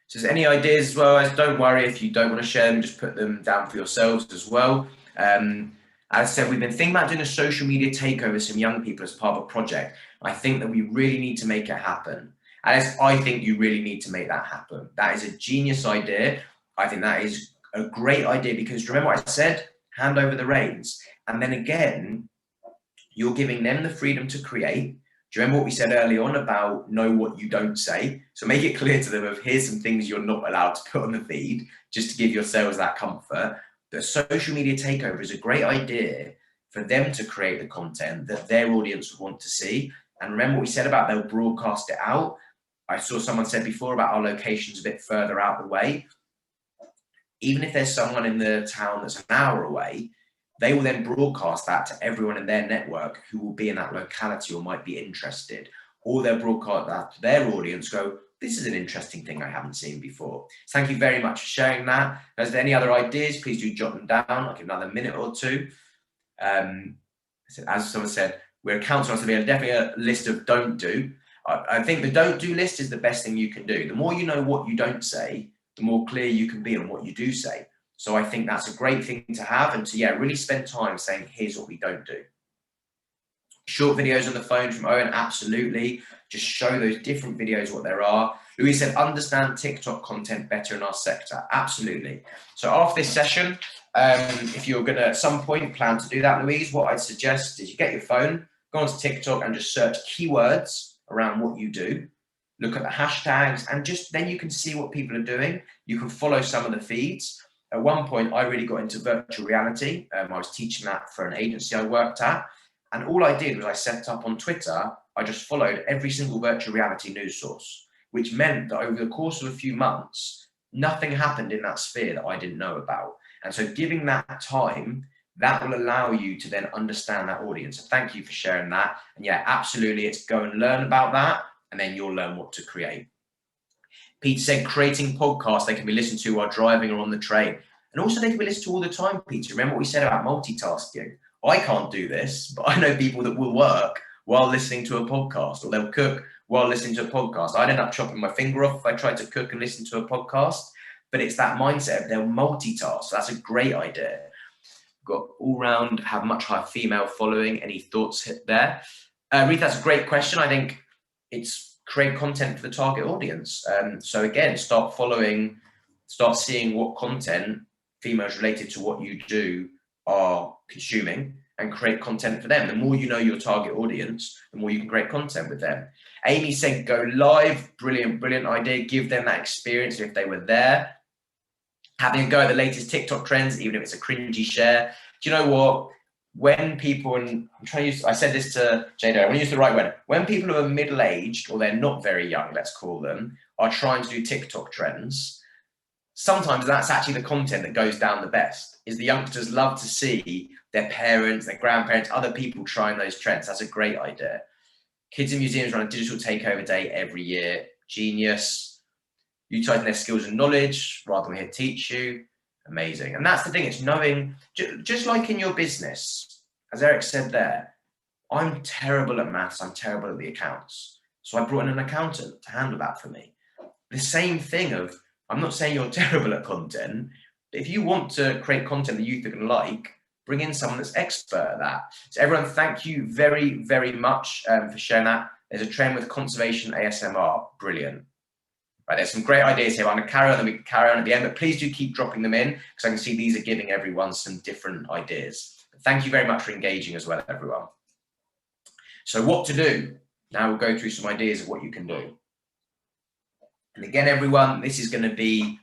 So there's any ideas as well, guys? Don't worry if you don't want to share them, just put them down for yourselves as well. As I said, we've been thinking about doing a social media takeover with some young people as part of a project. I think that we really need to make it happen. And I think you really need to make that happen. That is a genius idea. I think that is a great idea because remember what I said? Hand over the reins. And then again, you're giving them the freedom to create. Do you remember what we said early on about know what you don't say? So make it clear to them of here's some things you're not allowed to put on the feed, just to give yourselves that comfort. The social media takeover is a great idea for them to create the content that their audience would want to see. And remember what we said about they'll broadcast it out. I saw someone said before about our locations a bit further out the way. Even if there's someone in the town that's an hour away, they will then broadcast that to everyone in their network who will be in that locality or might be interested. Or they'll broadcast that to their audience, go, this is an interesting thing I haven't seen before. So thank you very much for sharing that. Is there any other ideas? Please do jot them down. I'll give another minute or two. As someone said, we're a council, so there's definitely a list of don't do. I think the don't do list is the best thing you can do. The more you know what you don't say, the more clear you can be on what you do say. So I think that's a great thing to have and to, really spend time saying, here's what we don't do. Short videos on the phone from Owen, absolutely. Just show those different videos what there are. Louise said, understand TikTok content better in our sector. Absolutely. So after this session, if you're going to at some point plan to do that, Louise, what I'd suggest is you get your phone, go onto TikTok and just search keywords around what you do. Look at the hashtags, and just then you can see what people are doing. You can follow some of the feeds. At one point, I really got into virtual reality. I was teaching that for an agency I worked at. And all I did was I set up on Twitter, I just followed every single virtual reality news source, which meant that over the course of a few months, nothing happened in that sphere that I didn't know about. And so giving that time, that will allow you to then understand that audience. So thank you for sharing that. And yeah, absolutely, it's go and learn about that, and then you'll learn what to create. Peter said, creating podcasts, they can be listened to while driving or on the train. And also they can be listened to all the time, Peter. Remember what we said about multitasking? I can't do this, but I know people that will work while listening to a podcast, or they'll cook while listening to a podcast. I'd end up chopping my finger off if I tried to cook and listen to a podcast, but it's that mindset of they'll multitask. So that's a great idea. Got all round, have much higher female following. Any thoughts there? Reed, that's a great question. I think it's create content for the target audience. So again, start seeing what content females related to what you do are consuming, and create content for them. The more you know your target audience, the more you can create content with them. Amy said, go live. Brilliant, brilliant idea. Give them that experience if they were there. Having a go at the latest TikTok trends, even if it's a cringy share. Do you know what? When people, and I'm trying to use, I said this to Jada, I want to use the right word. When people who are middle-aged, or they're not very young, let's call them, are trying to do TikTok trends, sometimes that's actually the content that goes down the best, is the youngsters love to see their parents, their grandparents, other people trying those trends. That's a great idea. Kids in museums run a digital takeover day every year. Genius. Utilising their skills and knowledge rather than here to teach you. Amazing. And that's the thing, it's knowing, just like in your business, as Eric said there, I'm terrible at maths, I'm terrible at the accounts. So I brought in an accountant to handle that for me. The same thing of, I'm not saying you're terrible at content, but if you want to create content the youth are going to like, bring in someone that's expert at that. So everyone, thank you very, very much for sharing that. There's a trend with conservation ASMR. Brilliant. Right, there's some great ideas here. I'm going to carry on, and we can carry on at the end, but please do keep dropping them in, because I can see these are giving everyone some different ideas. But thank you very much for engaging as well, everyone. So what to do? Now we'll go through some ideas of what you can do. And again, everyone, this is going to be,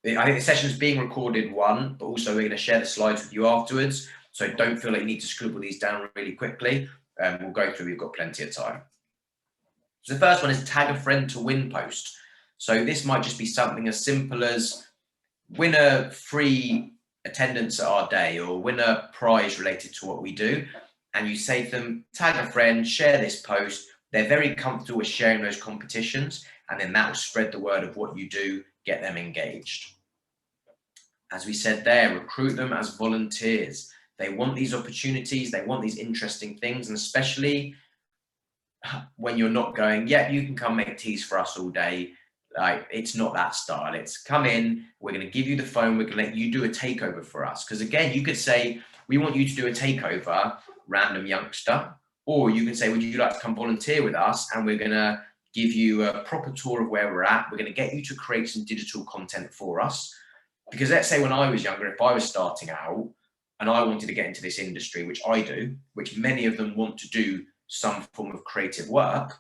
I think the session is being recorded, but also we're going to share the slides with you afterwards. So don't feel like you need to scribble these down really quickly. We'll go through, we've got plenty of time. So the first one is tag a friend to win post. So this might just be something as simple as win a free attendance at our day, or win a prize related to what we do. And you say to them, tag a friend, share this post. They're very comfortable with sharing those competitions. And then that will spread the word of what you do, get them engaged. As we said there, recruit them as volunteers. They want these opportunities, they want these interesting things, and especially when you're not going, yeah, you can come make teas for us all day. Like, it's not that style. It's come in, we're going to give you the phone, we're going to let you do a takeover for us. Because again, you could say, we want you to do a takeover, random youngster, or you can say, would you like to come volunteer with us? And we're going to give you a proper tour of where we're at. We're going to get you to create some digital content for us. Because let's say when I was younger, if I was starting out and I wanted to get into this industry, which I do, which many of them want to do some form of creative work,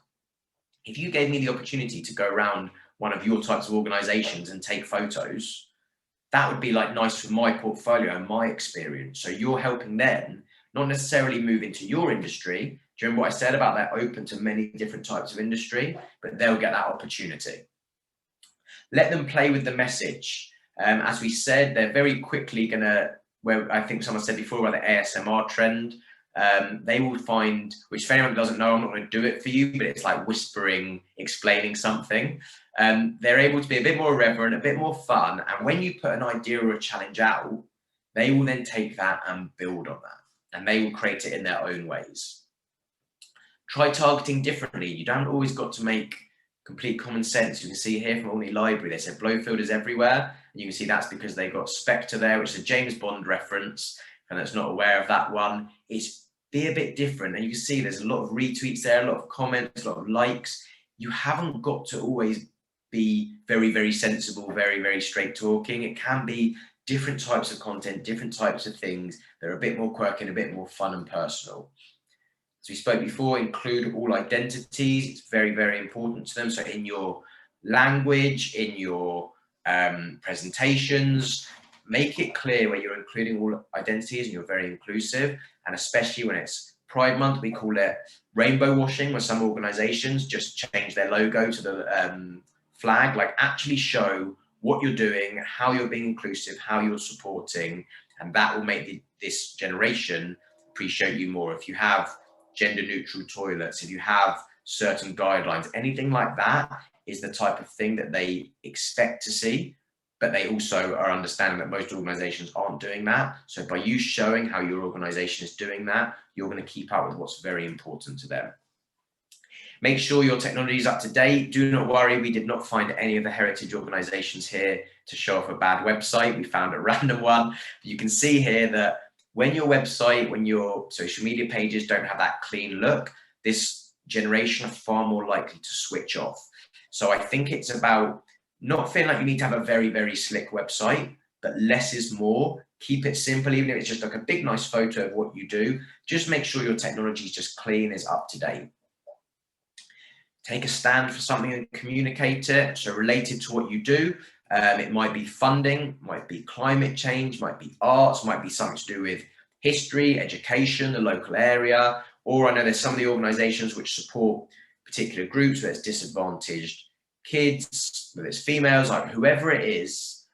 if you gave me the opportunity to go around one of your types of organizations and take photos, that would be like nice for my portfolio and my experience. So you're helping them not necessarily move into your industry. Do you remember what I said about they're open to many different types of industry, but they'll get that opportunity. Let them play with the message. As we said, they're very quickly gonna, where I think someone said before about the ASMR trend, they will find, which if anyone doesn't know, I'm not going to do it for you, but it's like whispering, explaining something. They're able to be a bit more irreverent, a bit more fun. And when you put an idea or a challenge out, they will then take that and build on that. And they will create it in their own ways. Try targeting differently. You don't always got to make complete common sense. You can see here from Olney Library, they said Blowfield is everywhere. And you can see that's because they got Spectre there, which is a James Bond reference. And that's not aware of that one. It's be a bit different. And you can see there's a lot of retweets there, a lot of comments, a lot of likes. You haven't got to always be very, very sensible, very, very straight talking. It can be different types of content, different types of things that are a bit more quirky and a bit more fun and personal. As we spoke before, include all identities. It's very, very important to them. So in your language, in your presentations, make it clear where you're including all identities and you're very inclusive. And especially when it's Pride Month, we call it rainbow washing, where some organizations just change their logo to the flag. Like, actually show what you're doing, how you're being inclusive, how you're supporting, and that will make this generation appreciate you more. If you have gender neutral toilets, if you have certain guidelines, anything like that is the type of thing that they expect to see, but they also are understanding that most organizations aren't doing that. So by you showing how your organization is doing that, you're going to keep up with what's very important to them. Make sure your technology is up to date. Do not worry, we did not find any of the heritage organizations here to show off a bad website. We found a random one. You can see here that when your website, when your social media pages don't have that clean look, this generation are far more likely to switch off. So I think it's about not feeling like you need to have a very, very slick website, but less is more. Keep it simple, even if it's just like a big, nice photo of what you do. Just make sure your technology is just clean, is up to date. Take a stand for something and communicate it. So related to what you do, it might be funding, might be climate change, might be arts, might be something to do with history, education, the local area, or I know there's some of the organizations which support particular groups, whether it's disadvantaged kids, whether it's females, like whoever it is,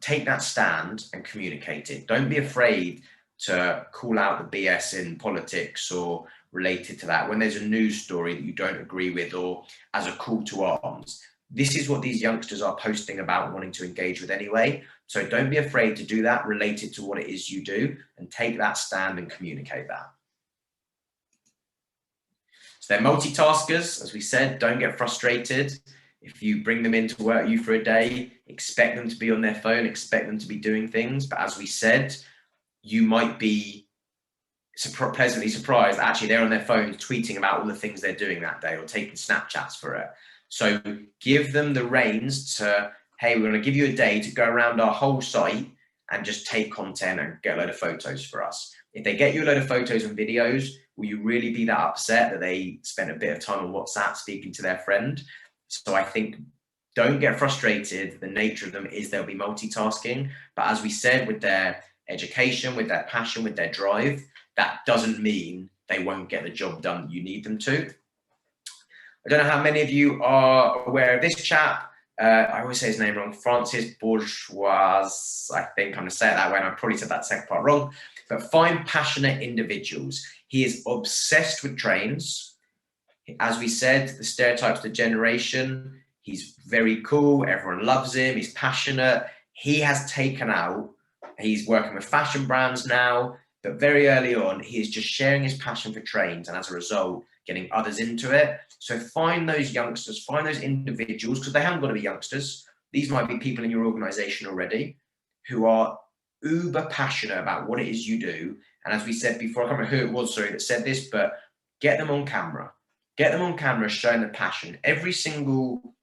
take that stand and communicate it. Don't be afraid to call out the BS in politics or related to that when there's a news story that you don't agree with, or as a call to arms. This is what these youngsters are posting about, wanting to engage with anyway. So don't be afraid to do that related to what it is you do, and take that stand and communicate that. So they're multitaskers, as we said. Don't get frustrated. If you bring them into work you for a day, expect them to be on their phone, expect them to be doing things. But as we said, you might be pleasantly surprised actually they're on their phones tweeting about all the things they're doing that day, or taking Snapchats for it. So give them the reins to, hey, we're going to give you a day to go around our whole site and just take content and get a load of photos for us. If they get you a load of photos and videos, will you really be that upset that they spent a bit of time on WhatsApp speaking to their friend? So I think don't get frustrated. The nature of them is they'll be multitasking, but as we said, with their education, with their passion, with their drive, that doesn't mean they won't get the job done that you need them to. I don't know how many of you are aware of this chap. I always say his name wrong. Francis Bourgeois, I think I'm going to say it that way, and I probably said that second part wrong. But find passionate individuals. He is obsessed with trains. As we said, the stereotypes of the generation. He's very cool. Everyone loves him. He's passionate. He has taken out, he's working with fashion brands now, but very early on, he is just sharing his passion for trains, and as a result, getting others into it. So find those youngsters, find those individuals, because they haven't got to be youngsters. These might be people in your organization already who are uber passionate about what it is you do. And as we said before, I can't remember who it was, sorry, that said this, but get them on camera. Get them on camera showing the passion. Every single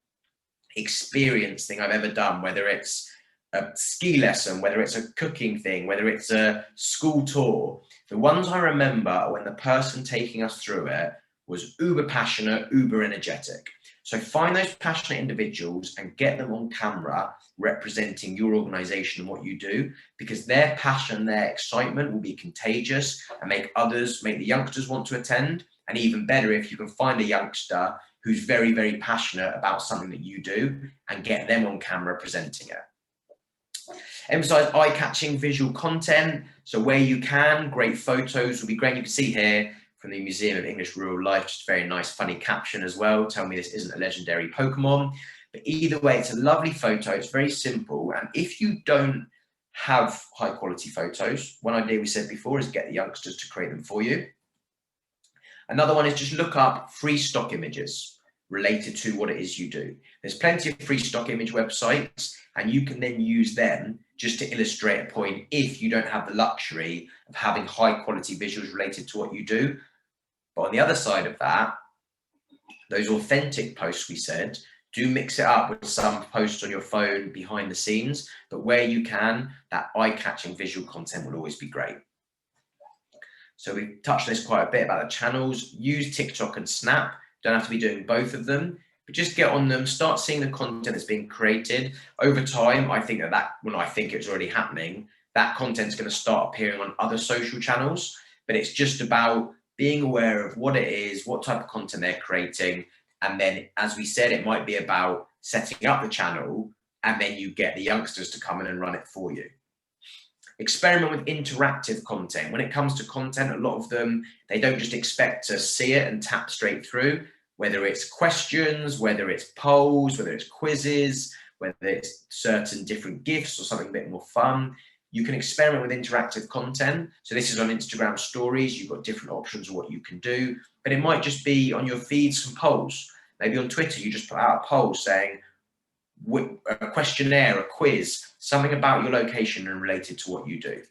experience thing I've ever done, whether it's a ski lesson, whether it's a cooking thing, whether it's a school tour, the ones I remember are when the person taking us through it was uber passionate, uber energetic. So find those passionate individuals and get them on camera representing your organization and what you do, because their passion, their excitement will be contagious and make the youngsters want to attend. And even better, if you can find a youngster who's very, very passionate about something that you do and get them on camera presenting it. Emphasize eye-catching visual content. So where you can, great photos will be great. You can see here from the Museum of English Rural Life, just a very nice, funny caption as well. Tell me this isn't a legendary Pokemon. But either way, it's a lovely photo. It's very simple. And if you don't have high quality photos, one idea we said before is get the youngsters to create them for you. Another one is just look up free stock images related to what it is you do. There's plenty of free stock image websites, and you can then use them just to illustrate a point if you don't have the luxury of having high quality visuals related to what you do. But on the other side of that, those authentic posts we said, Do mix it up with some posts on your phone behind the scenes, but where you can, that eye-catching visual content will always be great. So we've touched on this quite a bit about the channels. Use TikTok and Snap. Don't have to be doing both of them, but just get on them, start seeing the content that's being created. Over time, I think I think it's already happening, that content's going to start appearing on other social channels, but it's just about being aware of what it is, what type of content they're creating. And then, as we said, it might be about setting up the channel, and then you get the youngsters to come in and run it for you. Experiment with interactive content. When it comes to content, a lot of them, they don't just expect to see it and tap straight through, whether it's questions, whether it's polls, whether it's quizzes, whether it's certain different gifts or something a bit more fun. You can experiment with interactive content. So this is on Instagram stories. You've got different options of what you can do, but it might just be on your feeds, some polls. Maybe on Twitter, you just put out a poll saying, a questionnaire, a quiz, something about your location and related to what you do.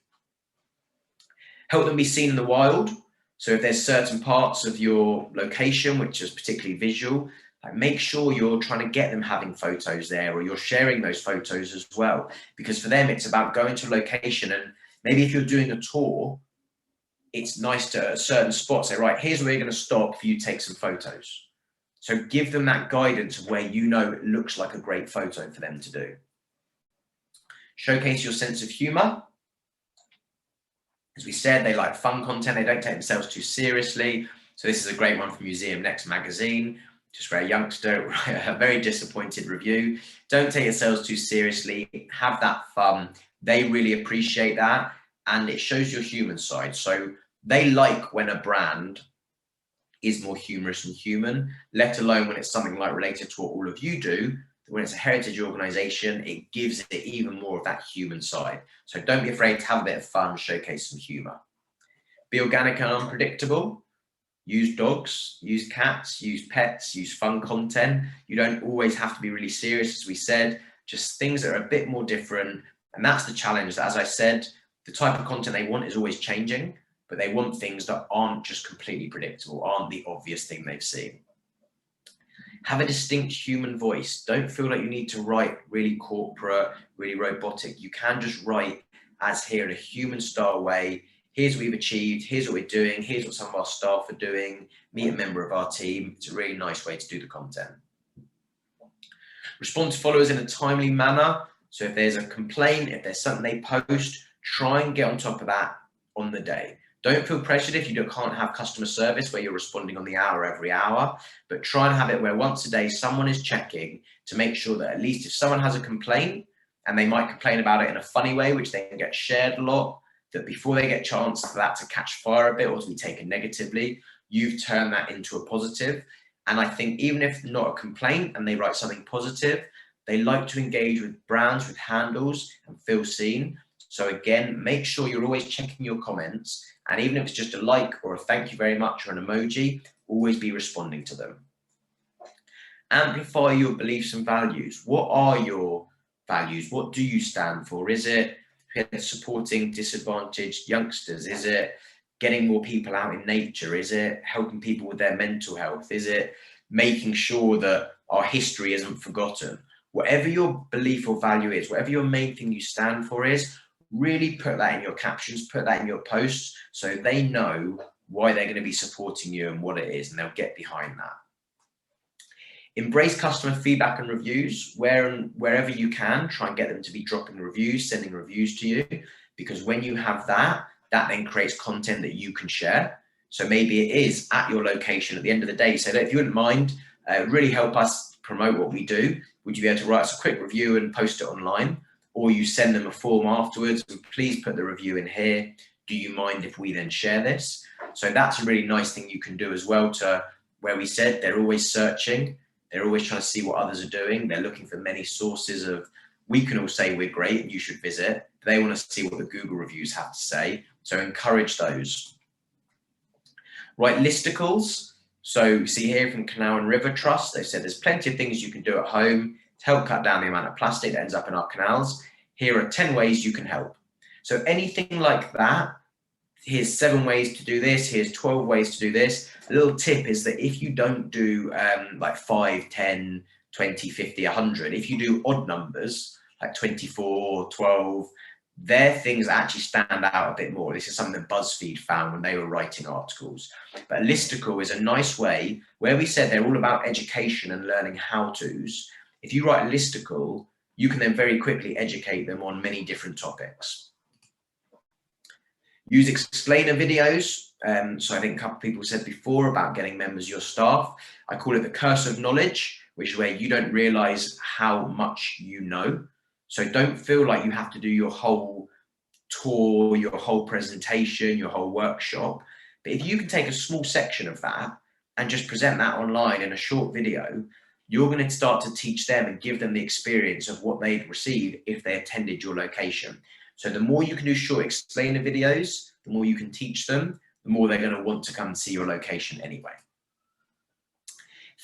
Help them be seen in the wild. So if there's certain parts of your location which is particularly visual, make sure you're trying to get them having photos there, or you're sharing those photos as well. Because for them, it's about going to a location, and maybe if you're doing a tour, it's nice to, at a certain spot, say, right, here's where you're going to stop for you to take some photos. So give them that guidance of where you know it looks like a great photo for them to do. Showcase your sense of humor. As we said, they like fun content. They don't take themselves too seriously. So this is a great one from Museum Next magazine, just for a youngster, a very disappointed review. Don't take yourselves too seriously. Have that fun. They really appreciate that. And it shows your human side. So they like when a brand is more humorous and human, let alone when it's something like related to what all of you do. When it's a heritage organization, it gives it even more of that human side. So don't be afraid to have a bit of fun, showcase some humor. Be organic and unpredictable. Use dogs, use cats, use pets, use fun content. You don't always have to be really serious, as we said, just things that are a bit more different. And that's the challenge. As I said, the type of content they want is always changing, but they want things that aren't just completely predictable, aren't the obvious thing they've seen. Have a distinct human voice. Don't feel like you need to write really corporate, really robotic. You can just write as here in a human style way. Here's what we've achieved. Here's what we're doing. Here's what some of our staff are doing. Meet a member of our team. It's a really nice way to do the content. Respond to followers in a timely manner. So if there's a complaint, if there's something they post, try and get on top of that on the day. Don't feel pressured if you can't have customer service where you're responding on the hour every hour, but try and have it where once a day someone is checking to make sure that at least if someone has a complaint, and they might complain about it in a funny way, which then gets shared a lot, that before they get a chance for that to catch fire a bit or to be taken negatively, you've turned that into a positive. And I think even if not a complaint and they write something positive, they like to engage with brands, with handles, and feel seen. So again, make sure you're always checking your comments. And even if it's just a like or a thank you very much or an emoji, always be responding to them. Amplify your beliefs and values. What are your values? What do you stand for? Is it supporting disadvantaged youngsters? Is it getting more people out in nature? Is it helping people with their mental health? Is it making sure that our history isn't forgotten? Whatever your belief or value is, whatever your main thing you stand for is, really put that in your captions, put that in your posts, so they know why they're going to be supporting you and what it is, and they'll get behind that. Embrace customer feedback and reviews. Wherever you can, try and get them to be dropping reviews, sending reviews to you, because when you have that, that then creates content that you can share. So maybe it is at your location at the end of the day. So if you wouldn't mind, really help us promote what we do, would you be able to write us a quick review and post it online? Or you send them a form afterwards, and please put the review in here. Do you mind if we then share this? So that's a really nice thing you can do as well, to where we said they're always searching. They're always trying to see what others are doing. They're looking for many sources of, we can all say we're great and you should visit. They want to see what the Google reviews have to say. So encourage those. Write listicles. So you see here from Canal and River Trust, they've said there's plenty of things you can do at home to help cut down the amount of plastic that ends up in our canals. Here are 10 ways you can help. So anything like that, here's 7 ways to do this, here's 12 ways to do this. A little tip is that if you don't do like 5, 10, 20, 50, 100. If you do odd numbers, like 24, 12, they're things that actually stand out a bit more. This is something that BuzzFeed found when they were writing articles. But a listicle is a nice way, where we said they're all about education and learning how-tos. If you write a listicle, you can then very quickly educate them on many different topics. Use explainer videos. So I think a couple of people said before about getting members of your staff. I call it the curse of knowledge, which is where you don't realize how much you know. So don't feel like you have to do your whole tour, your whole presentation, your whole workshop. But if you can take a small section of that and just present that online in a short video, you're going to start to teach them and give them the experience of what they'd receive if they attended your location. So the more you can do short explainer videos, the more you can teach them, the more they're going to want to come and see your location anyway.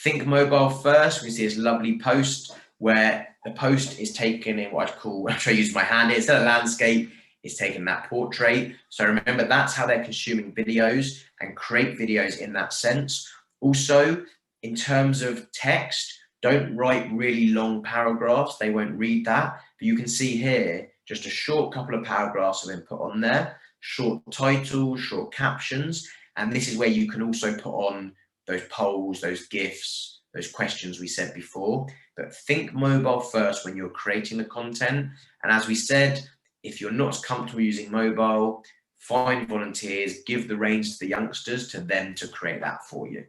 Think mobile first. We see this lovely post where the post is taken in what I'd call, I'm trying to use my hand here, instead of landscape, it's taking that portrait. So remember, that's how they're consuming videos, and create videos in that sense. Also, in terms of text, don't write really long paragraphs. They won't read that. But you can see here, just a short couple of paragraphs have been put on there, short titles, short captions. And this is where you can also put on those polls, those GIFs, those questions we said before. But think mobile first when you're creating the content. And as we said, if you're not comfortable using mobile, find volunteers, give the reins to the youngsters to them to create that for you.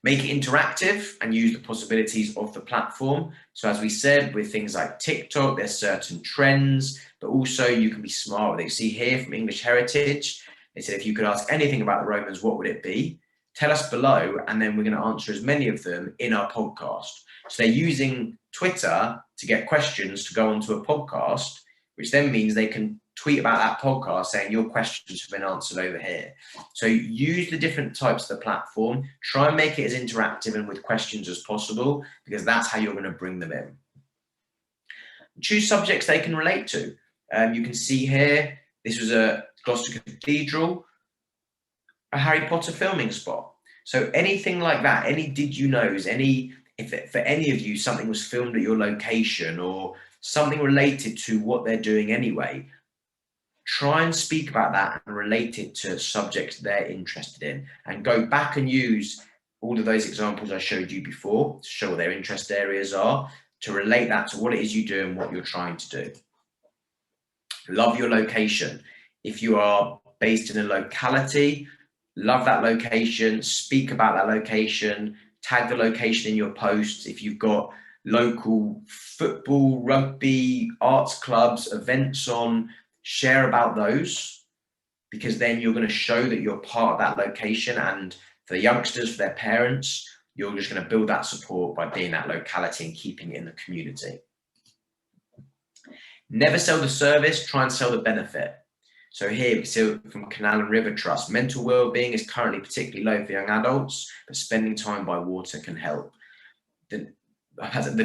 Make it interactive and use the possibilities of the platform. So as we said, with things like TikTok, there's certain trends, but also you can be smart. They see here from English Heritage, they said, if you could ask anything about the Romans, what would it be? Tell us below, and then we're going to answer as many of them in our podcast. So they're using Twitter to get questions to go onto a podcast, which then means they can tweet about that podcast saying your questions have been answered over here. So use the different types of the platform, try and make it as interactive and with questions as possible, because that's how you're going to bring them in. Choose subjects they can relate to. You can see here, this was a Gloucester Cathedral, a Harry Potter filming spot. So anything like that, any did you knows, if for any of you something was filmed at your location or something related to what they're doing anyway, try and speak about that and relate it to subjects they're interested in, and go back and use all of those examples I showed you before to show what their interest areas are, to relate that to what it is you do and what you're trying to do. Love your location. If you are based in a locality, love that location, speak about that location, tag the location in your posts. If you've got local football, rugby, arts clubs, events on, share about those, because then you're going to show that you're part of that location. And for the youngsters, for their parents, you're just going to build that support by being that locality and keeping it in the community. Never sell the service, try and sell the benefit. So here we see from Canal and River Trust, mental well-being is currently particularly low for young adults, but spending time by water can help. The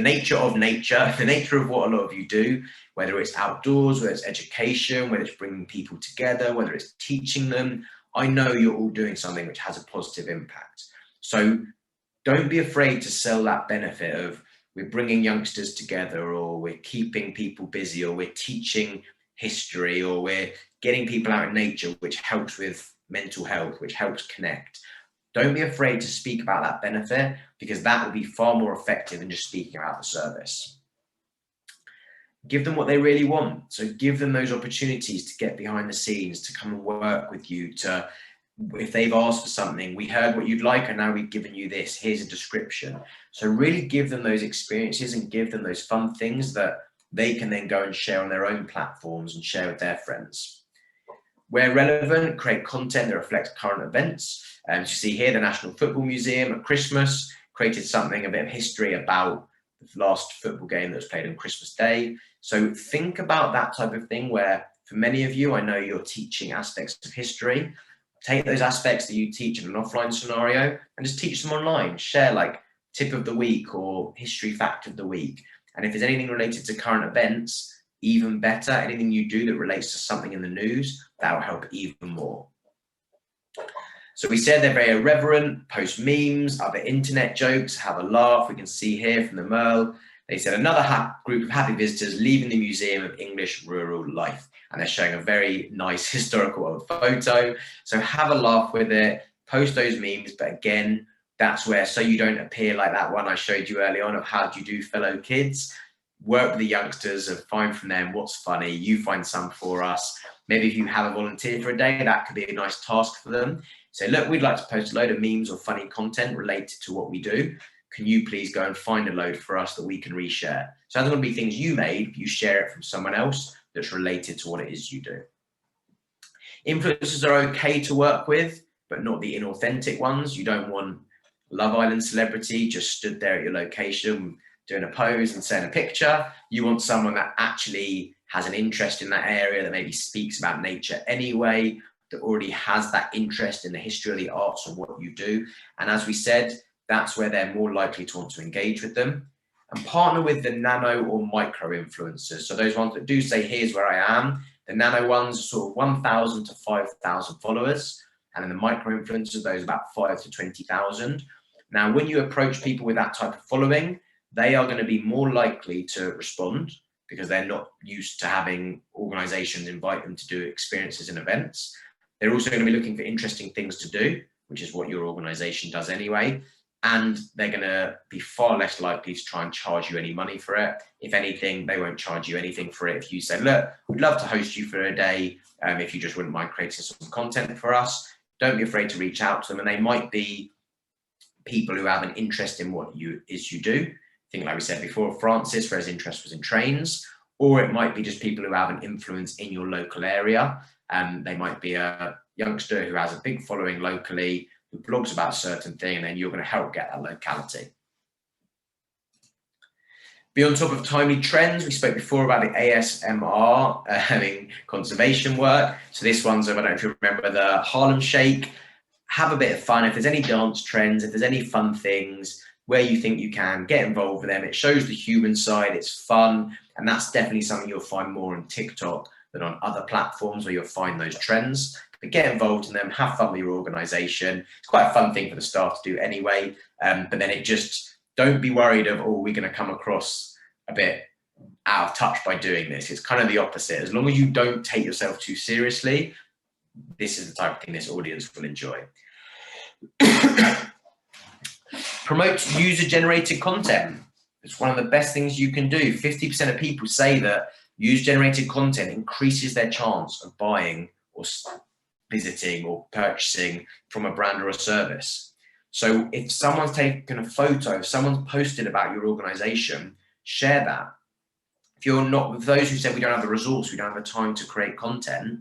nature of nature, the nature of what a lot of you do, whether it's outdoors, whether it's education, whether it's bringing people together, whether it's teaching them, I know you're all doing something which has a positive impact. So don't be afraid to sell that benefit of we're bringing youngsters together, or we're keeping people busy, or we're teaching history, or we're getting people out in nature, which helps with mental health, which helps connect. Don't be afraid to speak about that benefit, because that will be far more effective than just speaking about the service. Give them what they really want. So give them those opportunities to get behind the scenes, to come and work with you, to, if they've asked for something, we heard what you'd like and now we've given you this, here's a description. So really give them those experiences and give them those fun things that they can then go and share on their own platforms and share with their friends. Where relevant, create content that reflects current events. As you see here, the National Football Museum at Christmas created something, a bit of history about the last football game that was played on Christmas Day. So think about that type of thing where, for many of you, I know you're teaching aspects of history. Take those aspects that you teach in an offline scenario and just teach them online. Share like tip of the week or history fact of the week. And if there's anything related to current events, even better. Anything you do that relates to something in the news, that will help even more. So we said they're very irreverent, post memes, other internet jokes, have a laugh. We can see here from the Merle. They said another group of happy visitors leaving the Museum of English Rural Life. And they're showing a very nice historical old photo. So have a laugh with it, post those memes. But again, that's where, so you don't appear like that one I showed you early on of how do you do fellow kids. Work with the youngsters and find from them what's funny. You find some for us. Maybe if you have a volunteer for a day, that could be a nice task for them. Say, look, we'd like to post a load of memes or funny content related to what we do. Can you please go and find a load for us that we can reshare? So that's going to be things you made, you share it from someone else that's related to what it is you do. Influencers are okay to work with, but not the inauthentic ones. You don't want Love Island celebrity just stood there at your location doing a pose and saying a picture. You want someone that actually has an interest in that area, that maybe speaks about nature anyway, that already has that interest in the history of the arts and what you do. And as we said, that's where they're more likely to want to engage with them. And partner with the nano or micro influencers. So those ones that do say, here's where I am. The nano ones are sort of 1,000 to 5,000 followers. And then the micro influencers, those about 5 to 20,000. Now, when you approach people with that type of following, they are going to be more likely to respond because they're not used to having organizations invite them to do experiences and events. They're also going to be looking for interesting things to do, which is what your organization does anyway. And they're going to be far less likely to try and charge you any money for it. If anything, they won't charge you anything for it. If you say, look, we'd love to host you for a day, if you just wouldn't mind creating some content for us, don't be afraid to reach out to them. And they might be people who have an interest in what you do. I think, like we said before, Francis, where his interest was in trains, or it might be just people who have an influence in your local area. They might be a youngster who has a big following locally, who blogs about a certain thing, and then you're going to help get that locality. Be on top of timely trends. We spoke before about the ASMR having conservation work. So this one's, I don't know if you remember, the Harlem Shake. Have a bit of fun. If there's any dance trends, if there's any fun things where you think you can, get involved with them. It shows the human side, it's fun, and that's definitely something you'll find more on TikTok than on other platforms where you'll find those trends. But get involved in them, have fun with your organization. It's quite a fun thing for the staff to do anyway, but then it just, don't be worried of, oh, we're going to come across a bit out of touch by doing this. It's kind of the opposite. As long as you don't take yourself too seriously, this is the type of thing this audience will enjoy. Promote user-generated content. It's one of the best things you can do. 50% of people say that user-generated content increases their chance of buying or visiting or purchasing from a brand or a service. So if someone's taken a photo, if someone's posted about your organization, share that. If you're not, with those who said we don't have the resource, we don't have the time to create content,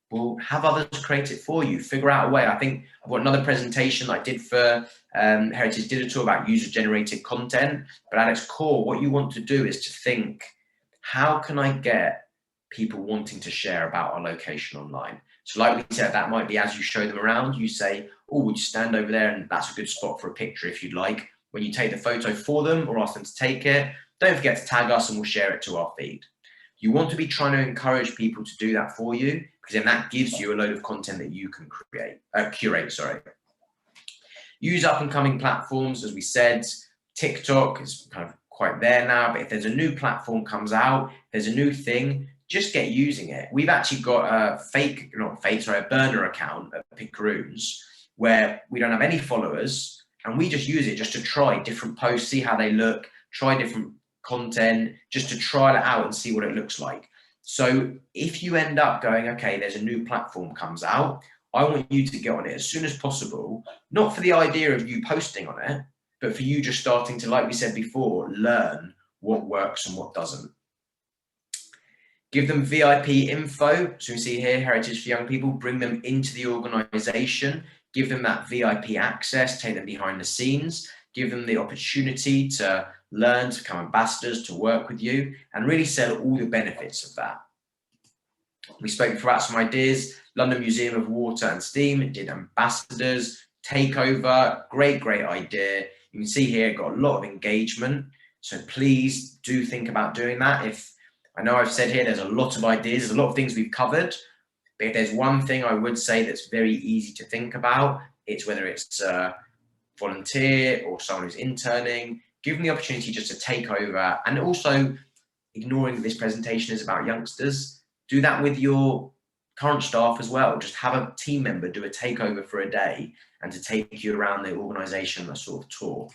well, have others create it for you. Figure out a way. I think I've got another presentation I did for Heritage Digital about user-generated content. But at its core, what you want to do is to think, how can I get people wanting to share about our location online? So like we said, that might be as you show them around, you say, oh, would you stand over there? And that's a good spot for a picture if you'd like. When you take the photo for them or ask them to take it, don't forget to tag us and we'll share it to our feed. You want to be trying to encourage people to do that for you, because then that gives you a load of content that you can curate. Use up and coming platforms, as we said. TikTok is kind of quite there now, but if there's a new platform comes out, there's a new thing, just get using it. We've actually got a burner account at Pickeroons where we don't have any followers, and we just use it just to try different posts, see how they look, try different content, just to trial it out and see what it looks like. So if you end up going, okay, there's a new platform comes out, I want you to get on it as soon as possible, not for the idea of you posting on it, but for you just starting to, like we said before, learn what works and what doesn't. Give them VIP info. So we see here, Heritage for Young People, bring them into the organization, give them that VIP access, take them behind the scenes, give them the opportunity to learn, to become ambassadors, to work with you, and really sell all the benefits of that. We spoke throughout some ideas. London Museum of Water and Steam did ambassadors, takeover, great idea. You can see here, got a lot of engagement. So please do think about doing that. If I know I've said here, there's a lot of ideas, there's a lot of things we've covered. But if there's one thing I would say that's very easy to think about, it's whether it's a volunteer or someone who's interning, give them the opportunity just to take over. And also, ignoring that this presentation is about youngsters, do that with your current staff as well. Just have a team member do a takeover for a day and to take you around the organization, a sort of tour.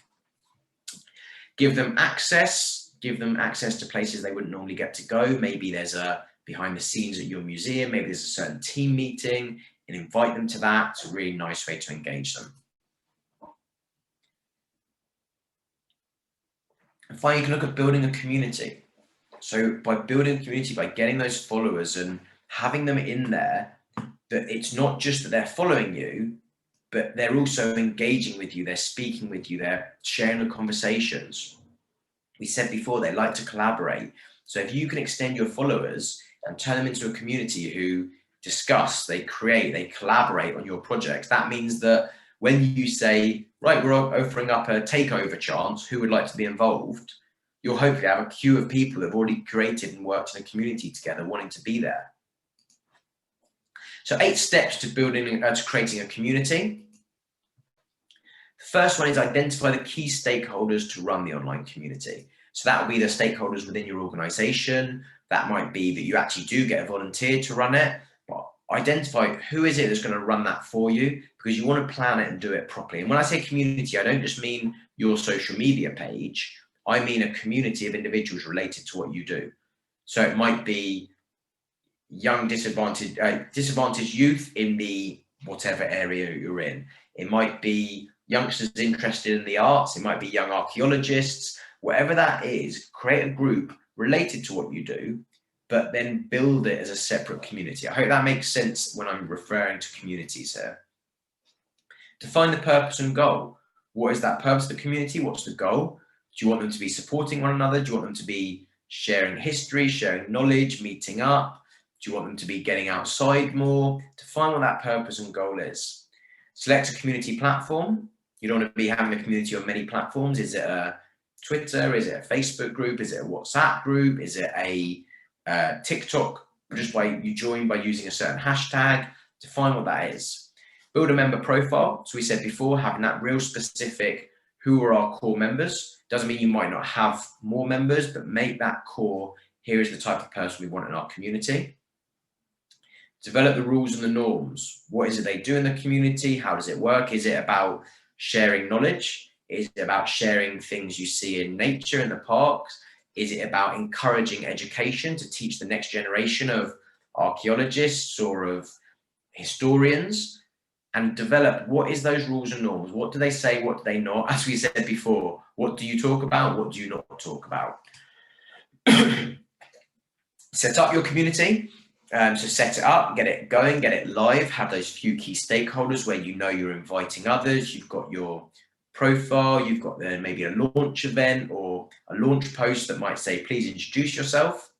Give them access to places they wouldn't normally get to go. Maybe there's a behind the scenes at your museum, maybe there's a certain team meeting, and invite them to that. It's a really nice way to engage them. And finally, you can look at building a community. So by building a community, by getting those followers and having them in there, that it's not just that they're following you, but they're also engaging with you, they're speaking with you, they're sharing the conversations. We said before, they like to collaborate. So if you can extend your followers and turn them into a community who discuss, they create, they collaborate on your projects, that means that when you say, right, we're offering up a takeover chance, who would like to be involved? You'll hopefully have a queue of people who have already created and worked in a community together wanting to be there. So 8 steps to to creating a community. The first one is identify the key stakeholders to run the online community. So that will be the stakeholders within your organization. That might be that you actually do get a volunteer to run it, but identify who is it that's going to run that for you, because you want to plan it and do it properly. And when I say community, I don't just mean your social media page. I mean a community of individuals related to what you do. So it might be young disadvantaged youth in the whatever area you're in. It might be youngsters interested in the arts. It might be young archaeologists. Whatever that is, create a group related to what you do, but then build it as a separate community. I hope that makes sense when I'm referring to communities here. Define the purpose and goal. What is that purpose of the community? What's the goal? Do you want them to be supporting one another? Do you want them to be sharing history, sharing knowledge, meeting up? Do you want them to be getting outside more? Define what that purpose and goal is. Select a community platform. You don't want to be having a community on many platforms. Is it a Twitter? Is it a Facebook group? Is it a WhatsApp group? Is it a TikTok? Just by you join by using a certain hashtag. Define what that is. Build a member profile. So we said before, having that real specific, who are our core members? Doesn't mean you might not have more members, but make that core. Here is the type of person we want in our community. Develop the rules and the norms. What is it they do in the community? How does it work? Is it about sharing knowledge? Is it about sharing things you see in nature, in the parks? Is it about encouraging education to teach the next generation of archaeologists or of historians? And develop what is those rules and norms? What do they say? What do they not? As we said before, what do you talk about? What do you not talk about? Set up your community. So set it up, get it going, get it live, have those few key stakeholders where you know you're inviting others, you've got your profile, you've got maybe a launch event or a launch post that might say, please introduce yourself.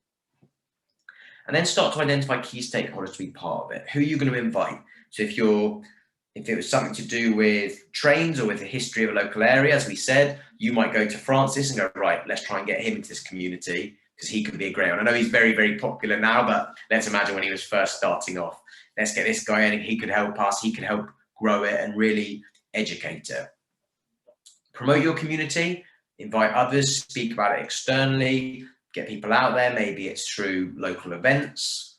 And then start to identify key stakeholders to be part of it. Who are you going to invite? So if it was something to do with trains or with the history of a local area, as we said, you might go to Francis and go, right, let's try and get him into this community, because he could be a great one. I know he's very, very popular now, but let's imagine when he was first starting off. Let's get this guy in, and he could help us, he could help grow it and really educate it. Promote your community, invite others, speak about it externally, get people out there, maybe it's through local events.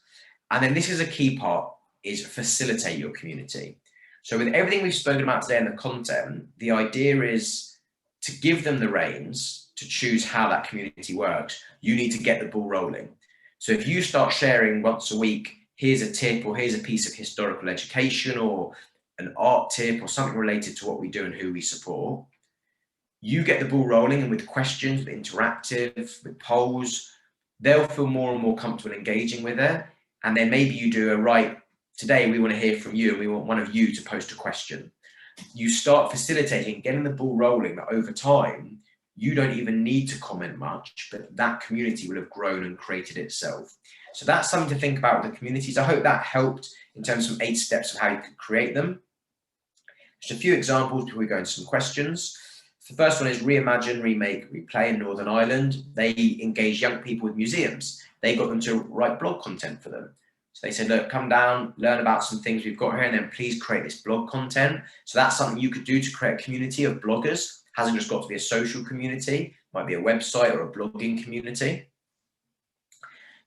And then this is a key part, is facilitate your community. So with everything we've spoken about today in the content, the idea is to give them the reins to choose how that community works. You need to get the ball rolling. So if you start sharing once a week, here's a tip, or here's a piece of historical education, or an art tip, or something related to what we do and who we support, you get the ball rolling, and with questions, with interactive, with polls, they'll feel more and more comfortable engaging with it. And then maybe you do a right, today we want to hear from you, and we want one of you to post a question. You start facilitating, getting the ball rolling, that over time, you don't even need to comment much, but that community will have grown and created itself. So that's something to think about with the communities. I hope that helped in terms of 8 steps of how you could create them. Just a few examples before we go into some questions. The first one is Reimagine, Remake, Replay in Northern Ireland. They engage young people with museums. They got them to write blog content for them. So they said, look, come down, learn about some things we've got here, and then please create this blog content. So that's something you could do to create a community of bloggers. Hasn't just got to be a social community, might be a website or a blogging community.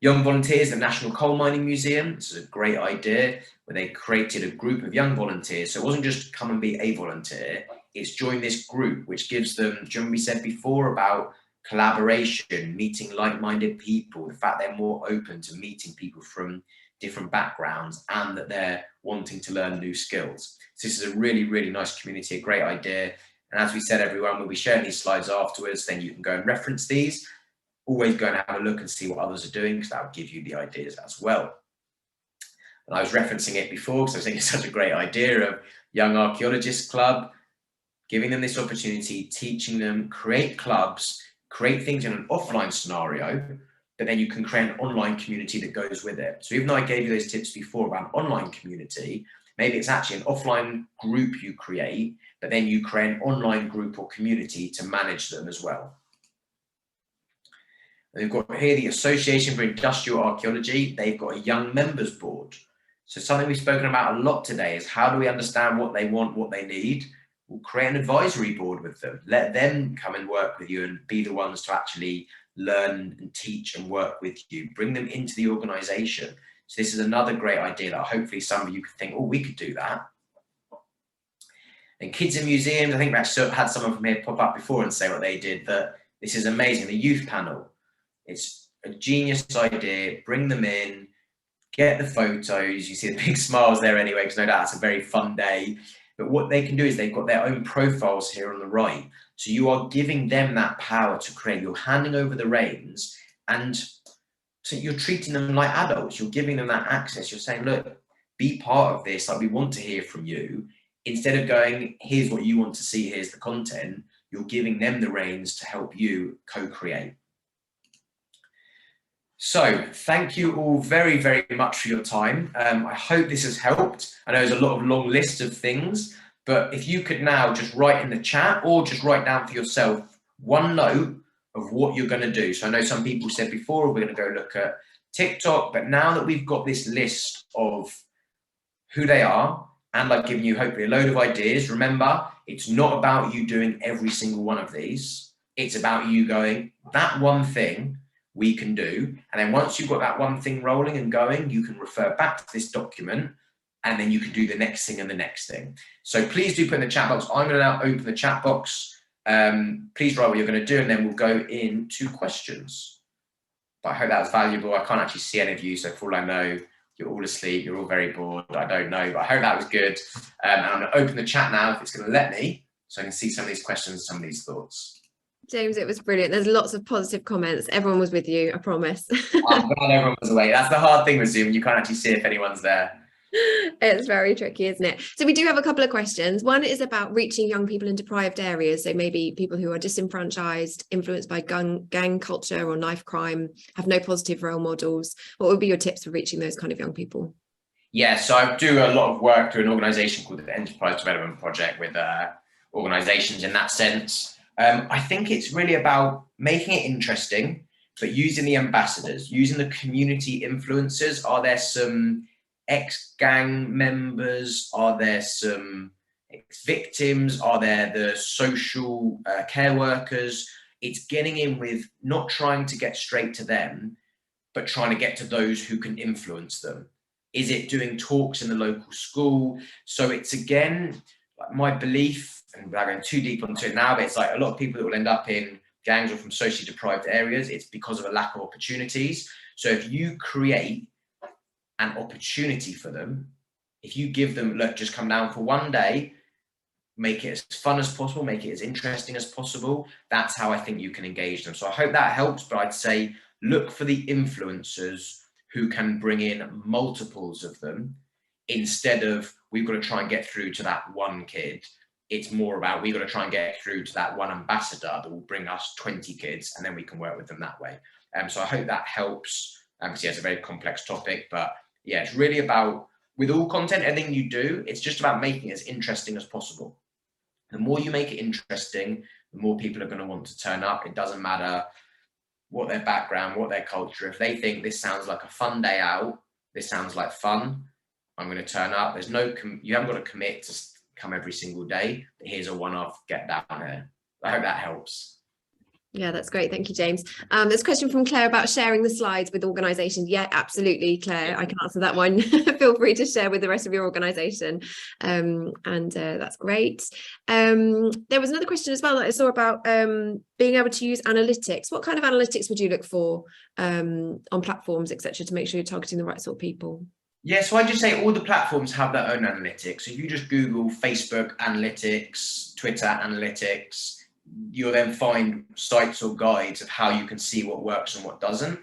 Young Volunteers, the National Coal Mining Museum. This is a great idea where they created a group of young volunteers. So it wasn't just come and be a volunteer, it's join this group, which gives them, do you remember we said before about collaboration, meeting like-minded people, the fact they're more open to meeting people from different backgrounds and that they're wanting to learn new skills. So this is a really, really nice community, a great idea. And as we said, everyone, we'll be sharing these slides afterwards, then you can go and reference these. Always go and have a look and see what others are doing, because that will give you the ideas as well. And I was referencing it before because I think it's such a great idea of Young Archaeologists Club, giving them this opportunity, teaching them, create clubs, create things in an offline scenario, but then you can create an online community that goes with it. So even though I gave you those tips before about an online community, maybe it's actually an offline group you create, but then you create an online group or community to manage them as well. And we've got here the Association for Industrial Archaeology. They've got a young members board. So something we've spoken about a lot today is how do we understand what they want, what they need? We'll create an advisory board with them. Let them come and work with you and be the ones to actually learn and teach and work with you. Bring them into the organization. So this is another great idea that hopefully some of you could think, oh, we could do that. And kids in museums, I think we actually had someone from here pop up before and say what they did, that this is amazing. The youth panel. It's a genius idea. Bring them in, get the photos. You see the big smiles there anyway, because no doubt it's a very fun day. But what they can do is they've got their own profiles here on the right. So you are giving them that power to create. You're handing over the reins, and so you're treating them like adults. You're giving them that access. You're saying, look, be part of this. Like, we want to hear from you. Instead of going, here's what you want to see, here's the content, you're giving them the reins to help you co-create. So thank you all very, very much for your time. I hope this has helped. I know there's a lot of long lists of things, but if you could now just write in the chat or just write down for yourself one note of what you're going to do. So I know some people said before, we're going to go look at TikTok, but now that we've got this list of who they are, and I've given you hopefully a load of ideas, remember, it's not about you doing every single one of these. It's about you going, that one thing we can do. And then once you've got that one thing rolling and going, you can refer back to this document, and then you can do the next thing and the next thing. So please do put in the chat box. I'm going to now open the chat box. Please write what you're going to do, and then we'll go into questions. But I hope that was valuable. I can't actually see any of you, so for all I know, you're all asleep, you're all very bored. I don't know, but I hope that was good. And I'm going to open the chat now if it's going to let me, so I can see some of these questions, some of these thoughts. James, it was brilliant. There's lots of positive comments. Everyone was with you, I promise. I'm glad everyone was awake. That's the hard thing with Zoom. You can't actually see if anyone's there. It's very tricky, isn't it? So we do have a couple of questions. One is about reaching young people in deprived areas. So maybe people who are disenfranchised, influenced by gang culture or knife crime, have no positive role models. What would be your tips for reaching those kind of young people? Yeah, so I do a lot of work through an organisation called the Enterprise Development Project with organisations in that sense. I think it's really about making it interesting, but using the ambassadors, using the community influencers. Are there some ex-gang members? Are there some ex-victims? Are there the social care workers? It's getting in with not trying to get straight to them, but trying to get to those who can influence them. Is it doing talks in the local school? So it's, again, like my belief, and without going too deep onto it now, but it's like a lot of people that will end up in gangs or from socially deprived areas, it's because of a lack of opportunities. So if you create an opportunity for them, if you give them, look, just come down for one day, make it as fun as possible, make it as interesting as possible, that's how I think you can engage them. So I hope that helps, but I'd say look for the influencers who can bring in multiples of them, instead of we've got to try and get through to that one kid. It's more about we've got to try and get through to that one ambassador that will bring us 20 kids, and then we can work with them that way. So I hope that helps. Because yeah, it's a very complex topic, but yeah, it's really about, with all content, anything you do, it's just about making it as interesting as possible. The more you make it interesting, the more people are going to want to turn up. It doesn't matter what their background, what their culture. If they think this sounds like a fun day out, this sounds like fun. I'm going to turn up. There's no, you haven't got to commit to come every single day. But here's a one-off, get down here. I hope that helps. Yeah, that's great. Thank you, James. There's a question from Claire about sharing the slides with organisations. Yeah, absolutely, Claire. I can answer that one. Feel free to share with the rest of your organisation. That's great. There was another question as well that I saw about being able to use analytics. What kind of analytics would you look for on platforms, etc., to make sure you're targeting the right sort of people? Yeah, so I just say all the platforms have their own analytics. So if you just Google Facebook analytics, Twitter analytics, you'll then find sites or guides of how you can see what works and what doesn't.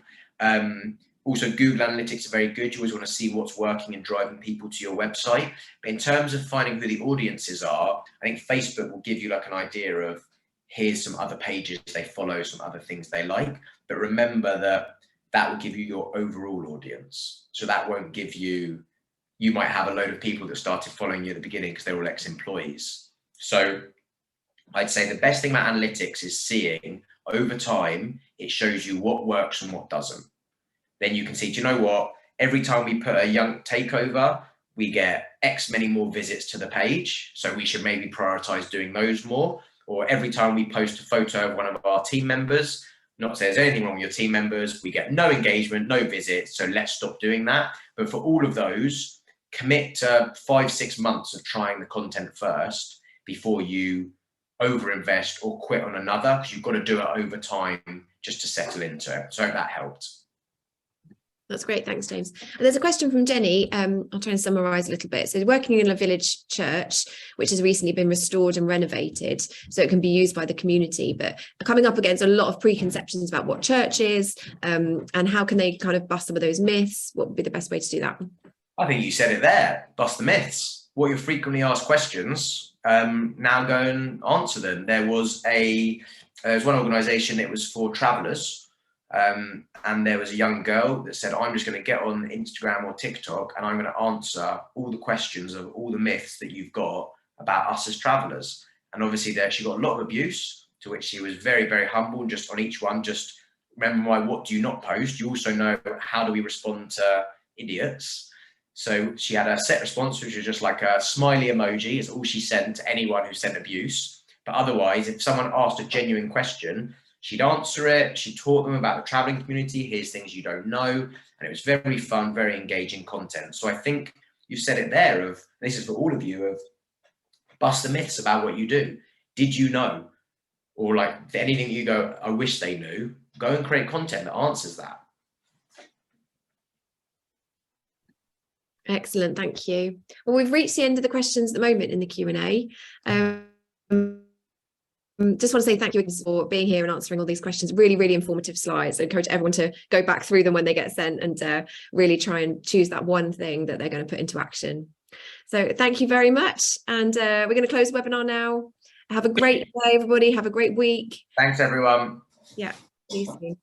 Also, Google Analytics are very good. You always want to see what's working and driving people to your website. But in terms of finding who the audiences are, I think Facebook will give you like an idea of here's some other pages they follow, some other things they like. But remember that that will give you your overall audience. So that won't give you, you might have a load of people that started following you at the beginning because they were ex-employees. So I'd say the best thing about analytics is seeing over time, it shows you what works and what doesn't. Then you can see, do you know what? Every time we put a young takeover, we get X many more visits to the page. So we should maybe prioritize doing those more. Or every time we post a photo of one of our team members, not to say there's anything wrong with your team members, we get no engagement, no visits. So let's stop doing that. But for all of those, commit to 5-6 months of trying the content first before you overinvest or quit on another, because you've got to do it over time just to settle into it. So I hope that helped. That's great. Thanks, James. And there's a question from Jenny. I'll try and summarise a little bit. So working in a village church, which has recently been restored and renovated, so it can be used by the community, but coming up against a lot of preconceptions about what church is, and how can they kind of bust some of those myths? What would be the best way to do that? I think you said it there, bust the myths. What your frequently asked questions, now go and answer them. There was one organisation, it was for travellers, and there was a young girl that said, I'm just going to get on Instagram or TikTok and I'm going to answer all the questions of all the myths that you've got about us as travellers. And obviously there she got a lot of abuse, to which she was very, very humble. Just on each one, just remember my what do you not post. You also know how do we respond to idiots. So she had a set response, which was just like a smiley emoji is all she sent to anyone who sent abuse. But otherwise, if someone asked a genuine question, she'd answer it. She taught them about the traveling community. Here's things you don't know. And it was very fun, very engaging content. So I think you said it there of, this is for all of you, of bust the myths about what you do. Did you know? Or like anything you go, I wish they knew, go and create content that answers that. Excellent, thank you. Well, we've reached the end of the questions at the moment in the Q&A. Just want to say thank you for being here and answering all these questions. Really, really informative slides. I encourage everyone to go back through them when they get sent and really try and choose that one thing that they're going to put into action. So thank you very much. And we're going to close the webinar now. Have a great day, everybody. Have a great week. Thanks, everyone. Yeah, see you soon.